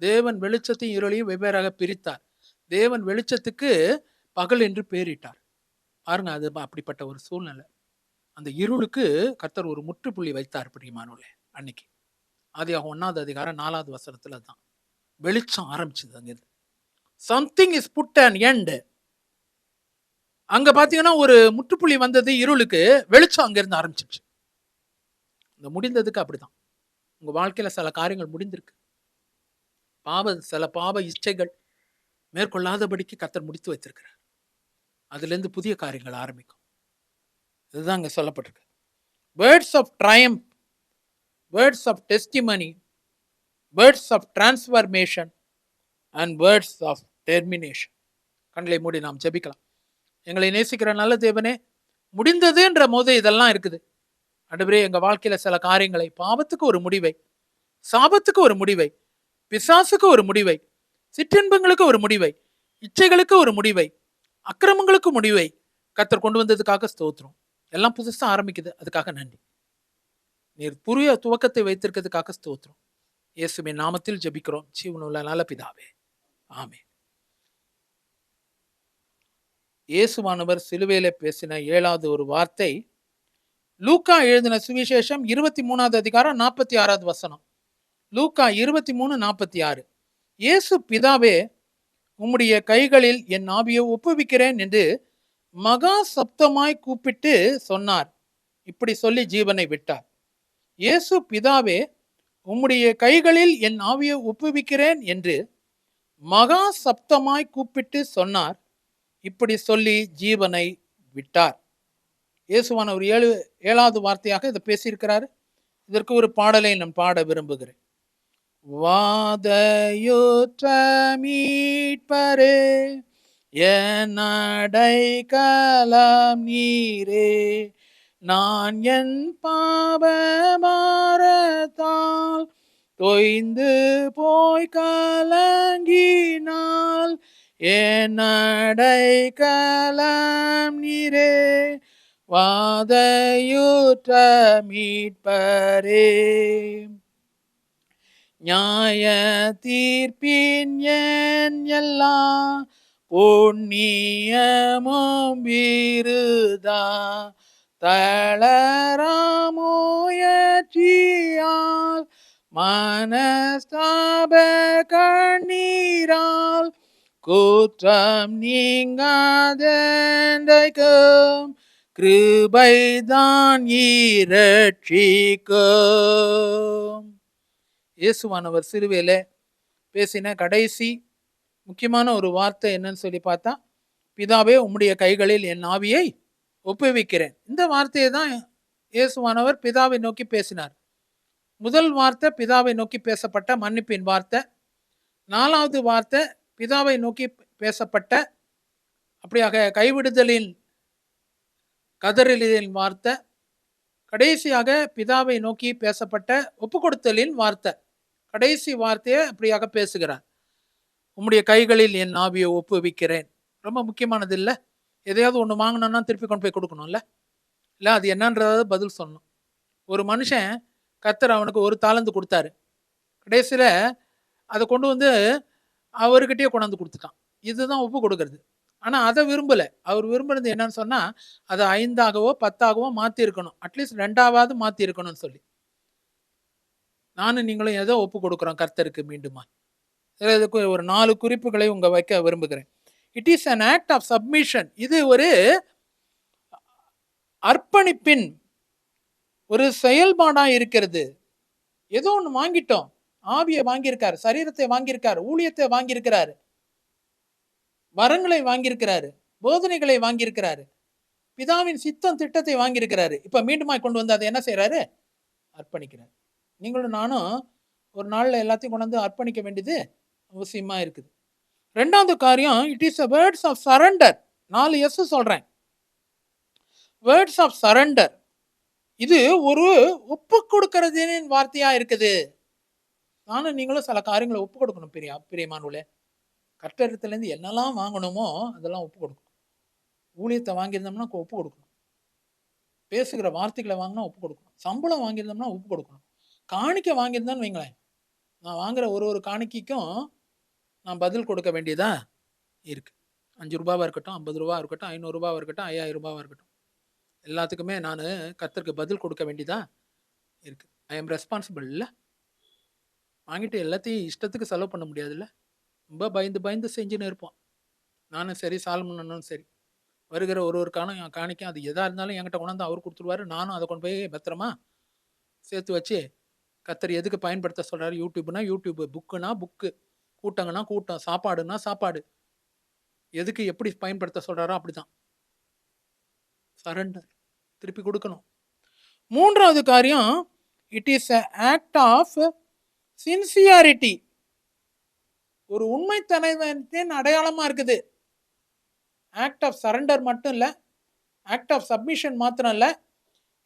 தேவன் வெளிச்சத்தையும் இருளையும் வெவ்வேறாக பிரித்தார். தேவன் வெளிச்சத்துக்கு பகல் என்று பேரிட்டார். பாருங்க, அது அப்படிப்பட்ட ஒரு சூழ்நிலை. அந்த இருளுக்கு கர்த்தர் ஒரு முற்றுப்புள்ளி வைத்தார். பிரியமானவர்களே, அன்னைக்கு ஆதியாகமம் 1ஆம் அதிகாரம் 4வது வசனத்துல தான் வெளிச்சம் ஆரம்பிச்சது. அங்கிருந்து something is put an end. அங்க பாத்தீங்கன்னா ஒரு முற்றுப்புள்ளி வந்தது இருளுக்கு, வெளிச்சம் அங்கிருந்து ஆரம்பிச்சிருச்சு. இந்த முடிந்ததுக்கு அப்படிதான் உங்க வாழ்க்கையில சில காரியங்கள் முடிந்திருக்கு. சில பாவ இச்சைகள் மேற்கொள்ளாதபடிக்கு கர்த்தர் முடித்து வைத்திருக்கிறார். அதுல இருந்து புதிய காரியங்கள் ஆரம்பிக்கும். இதுதான் அங்க சொல்லப்பட்டிருக்கு. Words of triumph, words of testimony, words of transformation and words of termination. கண்களை மூடி நாம் ஜெபிக்கலாம். எங்களை நேசிக்கிற நல்ல தேவனே, முடிந்ததுன்ற போது இதெல்லாம் இருக்குது. ஆண்டவரே, எங்க வாழ்க்கையில சில காரியங்களை, பாவத்துக்கு ஒரு முடிவை, சாபத்துக்கு ஒரு முடிவை, பிசாசுக்கு ஒரு முடிவை, சிற்றின்பங்களுக்கு ஒரு முடிவை, இச்சைகளுக்கு ஒரு முடிவை, அக்கிரமங்களுக்கு முடிவை கர்த்தர் கொண்டு வந்ததுக்காக ஸ்தோத்திரம். எல்லாம் புதுசா ஆரம்பிக்குது, அதுக்காக நன்றி. நீர் புதிய துவக்கத்தை வைத்திருக்கிறதுக்காக ஸ்தோத்திரம். இயேசுவின் நாமத்தில் ஜெபிக்கிறோம் ஜீவனுள்ள நல்ல பிதாவே, ஆமென். இயேசுவானவர் சிலுவையில பேசின 7வது ஒரு வார்த்தை, லூக்கா எழுதின சுவிசேஷம் 23வது அதிகாரம் 46வது வசனம். லூக்கா 23:46. இயேசு, பிதாவே, உம்முடைய கைகளில் என் ஆவியை ஒப்புவிக்கிறேன் என்று மகா சப்தமாய் கூப்பிட்டு சொன்னார். இப்படி சொல்லி ஜீவனை விட்டார். இயேசு, பிதாவே, உம்முடைய கைகளில் என் ஆவியை ஒப்புவிக்கிறேன் என்று மகா சப்தமாய் கூப்பிட்டு சொன்னார். இப்படி சொல்லி ஜீவனை விட்டார். இயேசுவான ஒரு 7வது வார்த்தையாக இதை பேசியிருக்கிறாரு. இதற்கு ஒரு பாடலை நான் பாட விரும்புகிறேன். வாதையுற்ற மீட்பரே, என் அடைக்கலம் நீரே, நான் என் பாவபாரத்தால் தொய்ந்து போய் கலங்கினால், என் அடைக்கலம் நீரே, வாதையுற்ற மீட்பரே. நியாய தீர்ப்பின் என் எல்லா புண்ணியமும் விருதா, தளராமுயற்சியால் மனஸ்தாப கண்ணீரால் குற்றம் நீங்காதென்றைக்கும் கிருபைதான் இரட்சிக்கும். இயேசுவானவர் சிலுவையில பேசின கடைசி முக்கியமான ஒரு வார்த்தை என்னன்னு சொல்லி பார்த்தா, பிதாவே, உம்முடைய கைகளில் என் ஆவியை ஒப்புவிக்கிறேன். இந்த வார்த்தையை தான் இயேசுவானவர் பிதாவை நோக்கி பேசினார். முதல் வார்த்தை பிதாவை நோக்கி பேசப்பட்ட மன்னிப்பின் வார்த்தை. 4வது வார்த்தை பிதாவை நோக்கி பேசப்பட்ட அப்படியாக கைவிடுதலின் கதறலின் வார்த்தை. கடைசியாக பிதாவை நோக்கி பேசப்பட்ட ஒப்பு கொடுத்தலின் வார்த்தை. கடைசி வார்த்தையை அப்படியாக பேசுகிறார். உம்முடைய கைகளில் என் ஆவியை ஒப்புவிக்கிறேன். ரொம்ப முக்கியமானது இல்லை? எதையாவது ஒன்று வாங்கினோன்னா திருப்பி கொண்டு போய் கொடுக்கணும்ல, இல்லை அது என்னன்றதாவது பதில் சொல்லணும். ஒரு மனுஷன் கர்த்தர் அவனுக்கு ஒரு தாலந்து கொடுத்தாரு, கடைசியில் அதை கொண்டு வந்து அவர்கிட்டயே கொண்டாந்து கொடுத்துட்டான். இதுதான் ஒப்பு கொடுக்கறது. ஆனால் அதை விரும்பலை. அவர் விரும்புறது என்னன்னு சொன்னால் அதை 5ஆகவோ 10ஆகவோ மாற்றிருக்கணும், அட்லீஸ்ட் 2ஆவது மாற்றிருக்கணும்னு சொல்லி. நானும் நீங்களும் எதோ ஒப்பு கொடுக்குறோம் கர்த்தருக்கு மீண்டுமா? இதுக்கு ஒரு 4 குறிப்புகளை உங்க வைக்க விரும்புகிறேன். It is an act of submission. இது ஒரு அர்ப்பணிப்பின் ஒரு செயல்பாடா இருக்கிறது. ஏதோ ஒன்று வாங்கிட்டோம், ஆவியை வாங்கியிருக்காரு, சரீரத்தை வாங்கியிருக்காரு, ஊழியத்தை வாங்கியிருக்கிறாரு, வரங்களை வாங்கியிருக்கிறாரு, போதனைகளை வாங்கியிருக்கிறாரு, பிதாவின் சித்தம் திட்டத்தை வாங்கியிருக்கிறாரு. இப்ப மீண்டுமா கொண்டு வந்து அதை என்ன செய்யறாரு? அர்ப்பணிக்கிறார். நீங்களும் நானும் ஒரு நாள்ல எல்லாத்தையும் கொண்டு வந்து அர்ப்பணிக்க வேண்டியது அவசியமா இருக்குது. 2வது காரியம், it is a words of surrender. 4 S சொல்றேன். Words of surrender. இது ஒரு ஒப்பு கொடுக்கறதின் வார்த்தையா இருக்குது. நானும் நீங்களும் சில காரியங்களை ஒப்பு கொடுக்கணும். பிரியமானவர்களே, கர்த்தரிடத்திலேருந்து என்னெல்லாம் வாங்கணுமோ அதெல்லாம் ஒப்பு கொடுக்கணும். ஊழியத்தை வாங்கியிருந்தோம்னா ஒப்பு கொடுக்கணும். பேசுகிற வார்த்தைகளை வாங்கினா ஒப்பு கொடுக்கணும். சம்பளம் வாங்கியிருந்தோம்னா ஒப்பு கொடுக்கணும். காணிக்கை வாங்கியிருந்தான்னு வைங்களேன், நான் வாங்குற ஒரு காணிக்கைக்கும் நான் பதில் கொடுக்க வேண்டியதா இருக்கு. 5 ரூபாவா இருக்கட்டும், 50 ரூபா இருக்கட்டும், 500 ரூபாவா இருக்கட்டும், 5000 ரூபாவா இருக்கட்டும், எல்லாத்துக்குமே நான் கர்த்தருக்கு பதில் கொடுக்க வேண்டியதா இருக்கு. I am responsible. இல்லை, வாங்கிட்டு எல்லாத்தையும் இஷ்டத்துக்கு செலவு பண்ண முடியாதுல்ல. ரொம்ப பயந்து பயந்து செஞ்சுன்னு இருப்போம். நானும் சரி, சாலமோனும் சரி. வருகிற ஒரு காணிக்கும் அது எதாக இருந்தாலும் என்கிட்ட கொண்டாந்து அவர் கொடுத்துருவாரு. நானும் அதை கொண்டு போய் பத்திரமா சேர்த்து வச்சு கர்த்தர் எதுக்கு பயன்படுத்த சொல்கிறாரு? யூடியூப்னா யூடியூப், புக்குனா புக்கு, கூட்டங்கன்னா கூட்டம், சாப்பாடுனா சாப்பாடு, எதுக்கு எப்படி பயன்படுத்த சொல்கிறாரோ அப்படிதான். சரண்டர், திருப்பி கொடுக்கணும். 3வது காரியம், it is a act of sincerity. ஒரு உண்மைத்தனத்தின் அடையாளமா இருக்குது. ஆக்ட் ஆஃப் சரண்டர் மட்டும் இல்லை, ஆக்ட் ஆஃப் சப்மிஷன் மாத்திரம் இல்லை,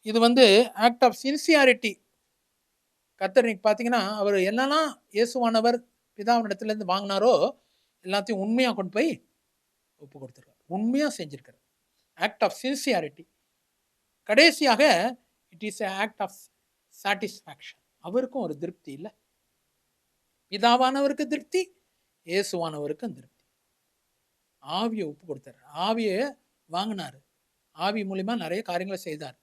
இது ஆக்ட் ஆஃப் சின்சியாரிட்டி. கர்த்தர் இன்னைக்கு பார்த்தீங்கன்னா அவர் என்னெல்லாம் இயேசுவானவர் பிதாவினிடத்துலேருந்து வாங்கினாரோ எல்லாத்தையும் உண்மையாக கொண்டு போய் ஒப்பு கொடுத்துருக்காரு, உண்மையாக செஞ்சிருக்காரு. Act of sincerity. கடைசியாக it is a act of satisfaction. அவருக்கும் ஒரு திருப்தி இல்லை. பிதாவானவருக்கு திருப்தி, இயேசுவானவருக்கும் திருப்தி. ஆவியை ஒப்பு கொடுத்தாரு, ஆவியை வாங்கினாரு, ஆவி மூலிமா நிறைய காரியங்களை செய்தார்,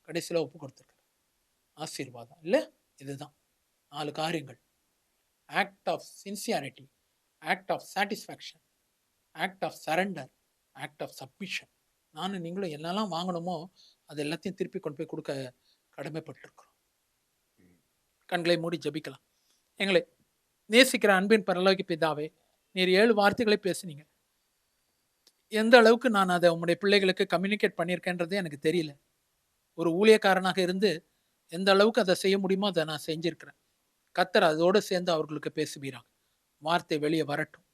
கடைசியில் ஒப்பு கொடுத்துருக்காரு. ஆசீர்வாதம் இல்லை? இதுதான் 4 காரியங்கள். Act of sincerity, act of satisfaction, act of surrender, act of submission. நானும் நீங்களும் என்னெல்லாம் வாங்கணுமோ அது எல்லாத்தையும் திருப்பி கொண்டு போய் கொடுக்க கடமைப்பட்டிருக்கிறோம். கண்களை மூடி ஜெபிக்கலாம். எங்களை நேசிக்கிற அன்பின் பரலோக பிதாவே, நீர் 7 வார்த்தைகளை பேசுனீங்க. எந்த அளவுக்கு நான் அதை உங்களுடைய பிள்ளைகளுக்கு கம்யூனிகேட் பண்ணியிருக்கேன்றதே எனக்கு தெரியல. ஒரு ஊழியக்காரனாக இருந்து எந்த அளவுக்கு அதை செய்ய முடியுமோ அதை நான் செஞ்சிருக்கிறேன். கர்த்தர் அதோடு சேர்ந்து அவர்களுக்கு பேசுவீராங்க. வார்த்தை வெளியே வரட்டும்.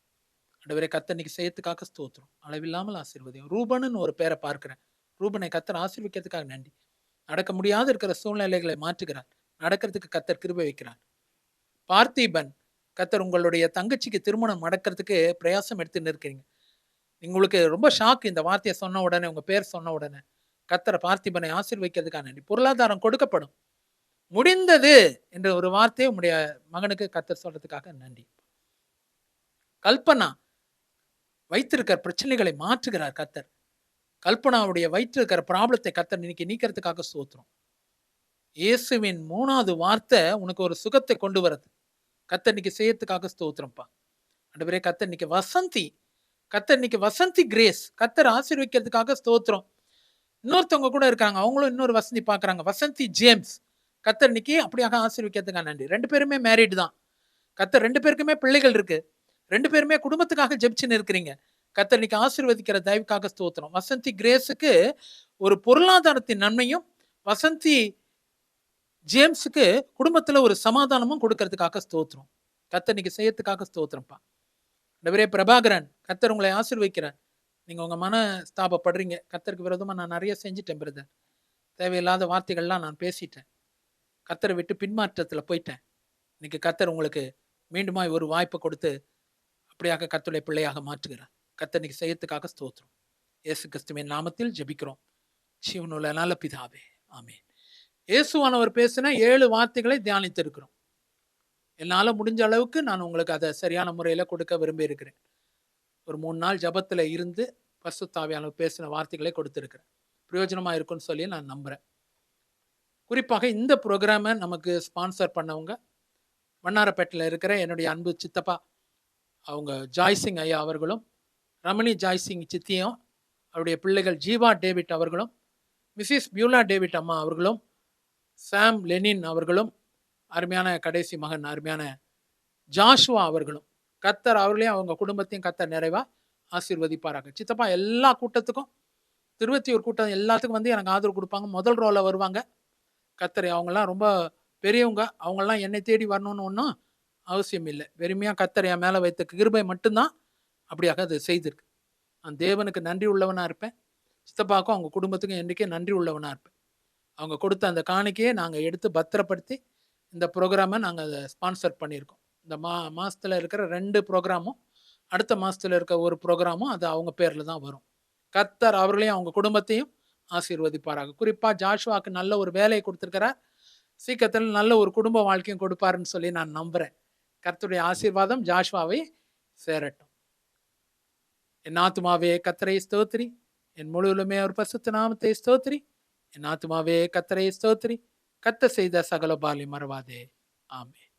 ஆண்டவரே, கர்த்தர் இன்னைக்கு செய்யறதுக்காக ஸ்தோத்திரம். அளவில்லாமல் ஆசீர்வதியும். ரூபன்னு ஒரு பேரை பார்க்கிறேன். ரூபனை கர்த்தர் ஆசீர்வதிக்கிறதுக்காக நன்றி. நடக்க முடியாத இருக்கிற சூழ்நிலைகளை மாற்றுகிறார், நடக்கிறதுக்கு கர்த்தர் கிருபை வைக்கிறார். பார்த்திபன், கர்த்தர் உங்களுடைய தங்கச்சிக்கு திருமணம் நடக்கிறதுக்கு பிரயாசம் எடுத்துன்னு இருக்கிறீங்க. உங்களுக்கு ரொம்ப ஷாக் இந்த வார்த்தையை சொன்ன உடனே, உங்க பேர் சொன்ன உடனே. கர்த்தரை பார்த்திபனை ஆசீர்வதிக்கிறதுக்காக நன்றி. பொருளாதாரம் கொடுக்கப்படும், முடிந்தது என்ற ஒரு வார்த்தையை உங்களுடைய மகனுக்கு கர்த்தர் சொல்றதுக்காக நன்றி. கல்பனா வைத்திருக்கிற பிரச்சனைகளை மாற்றுகிறார் கர்த்தர். கல்பனாவுடைய வைத்திருக்கிற ப்ராப்ளத்தை கர்த்தர் இன்னைக்கு நீக்கிறதுக்காக ஸ்தோத்திரம். இயேசுவின் 3வது வார்த்தை உனக்கு ஒரு சுகத்தை கொண்டு வரது. கர்த்தர் இன்னைக்கு செய்யறதுக்காக ஸ்தோத்திரம்ப்பா. ஆண்டவரே, கர்த்தர் இன்னைக்கு வசந்தி, கர்த்தர் இன்னைக்கு வசந்தி கிரேஸ், கர்த்தர் ஆசீர்வதிக்கிறதுக்காக ஸ்தோத்திரம். இன்னொருத்தவங்க கூட இருக்காங்க, அவங்களும் இன்னொரு வசந்தி பார்க்குறாங்க, வசந்தி ஜேம்ஸ். கர்த்தர் இன்னைக்கு அப்படியாக ஆசீர்வதிக்கிறதுக்காக நன்றி. 2 பேருமே மேரிட் தான். கர்த்தர் 2 பேருக்குமே பிள்ளைகள் இருக்கு. 2 பேருமே குடும்பத்துக்காக ஜெபிச்சுன்னு இருக்கிறீங்க. கர்த்தர் இன்னைக்கு ஆசீர்வதிக்கிற தயவுக்காக ஸ்தோத்திரம். வசந்தி கிரேஸுக்கு ஒரு பொருளாதாரத்தின் நன்மையும் வசந்தி ஜேம்ஸுக்கு குடும்பத்துல ஒரு சமாதானமும் கொடுக்கறதுக்காக ஸ்தோத்திரம். கர்த்தர் இன்னைக்கு செய்யறதுக்காக ஸ்தோத்திரம்ப்பா. ஆண்டவரே பிரபாகரன், கர்த்தர் உங்களை ஆசீர்வதிக்கிறார். நீங்க உங்க மனஸ்தாபப்படுறீங்க. கர்த்தருக்கு விரோதமா நான் நிறைய செஞ்சுட்டேன் பிரதர். தேவையில்லாத வார்த்தைகள்லாம் நான் பேசிட்டேன். கர்த்தரை விட்டு பின்மாற்றத்துல போயிட்டேன். இன்னைக்கு கர்த்தர் உங்களுக்கு மீண்டுமாய் ஒரு வாய்ப்பை கொடுத்து அப்படியாக கர்த்தருடைய பிள்ளையாக மாற்றுகிறார். கர்த்தர் இன்னைக்கு செய்யறதுக்காக ஸ்தோத்திரம். இயேசு கிறிஸ்துவின் நாமத்தில் ஜெபிக்கிறோம். ஜீவனுள்ள நல்ல பிதாவே, ஆமென். இயேசுவானவர் பேசின 7 வார்த்தைகளை தியானித்து இருக்கிறோம். என்னால முடிஞ்ச அளவுக்கு நான் உங்களுக்கு அதை சரியான முறையில கொடுக்க விரும்பி இருக்கிறேன். ஒரு 3 நாள் ஜபத்துல இருந்து பரிசுத்த ஆவியானவர் பேசின வார்த்தைகளை கொடுத்திருக்கிறேன். பிரயோஜனமா இருக்கும்னு சொல்லி நான் நம்புறேன். குறிப்பாக இந்த ப்ரோக்ராமை நமக்கு ஸ்பான்சர் பண்ணவங்க வண்ணாரப்பேட்டையில் இருக்கிற என்னுடைய அன்பு சித்தப்பா அவங்க ஜாய்சிங் ஐயா அவர்களும், ரமணி ஜாய்சிங் சித்தியும், அவருடைய பிள்ளைகள் ஜீவா டேவிட் அவர்களும், மிஸ்ஸஸ் பியூலா டேவிட் அம்மா அவர்களும், சாம் லெனின் அவர்களும், அருமையான கடைசி மகன் அருமையான ஜாஷுவா அவர்களும், கர்த்தர் அவர்களையும் அவங்க குடும்பத்தையும் கர்த்தர் நிறைவா ஆசீர்வதிப்பாராங்க. சித்தப்பா எல்லா கூட்டத்துக்கும், திருவத்தியூர் கூட்டம் எல்லாத்துக்கும் வந்து எனக்கு ஆதரவு கொடுப்பாங்க. முதல் ரோல வருவாங்க. கர்த்தர் அவங்கெல்லாம் ரொம்ப பெரியவங்க. அவங்கெல்லாம் என்னை தேடி வரணும்னு ஒன்றும் அவசியம் இல்லை. வெறுமையாக கர்த்தர் என் மேலே வைத்த கிருபை மட்டும்தான் அப்படியாக அது செய்திருக்கு. நான் தேவனுக்கு நன்றி உள்ளவனாக இருப்பேன். சித்தப்பாக்கும் அவங்க குடும்பத்துக்கும் என்றைக்கே நன்றி உள்ளவனாக இருப்பேன். அவங்க கொடுத்த அந்த காணிக்கையை நாங்கள் எடுத்து பத்திரப்படுத்தி இந்த ப்ரோக்ராமை நாங்கள் அதை ஸ்பான்சர் பண்ணியிருக்கோம். இந்த மாதத்தில் இருக்கிற 2 ப்ரோக்ராமும் அடுத்த மாதத்தில் இருக்க ஒரு ப்ரோக்ராமும் அது அவங்க பேரில் தான் வரும். கர்த்தர் அவர்களையும் அவங்க குடும்பத்தையும் ஆசீர்வதிப்பாராக. குறிப்பாக ஜாஷுவாக்கு நல்ல ஒரு வேலையை கொடுத்துருக்கிறார். சீக்கிரத்தில் நல்ல ஒரு குடும்ப வாழ்க்கையும் கொடுப்பாருன்னு சொல்லி நான் நம்புகிறேன். கர்த்தருடைய ஆசீர்வாதம் ஜாஷுவாவை சேரட்டும். என் ஆத்துமாவே கர்த்தரை ஸ்தோத்திரி, என் முழுவலுமே அவர் பரிசுத்த நாமத்தை ஸ்தோத்திரி. என் ஆத்துமாவே கர்த்தரை ஸ்தோத்திரி, கர்த்தர் செய்த சகல பாலி மறவாதே. ஆமென்.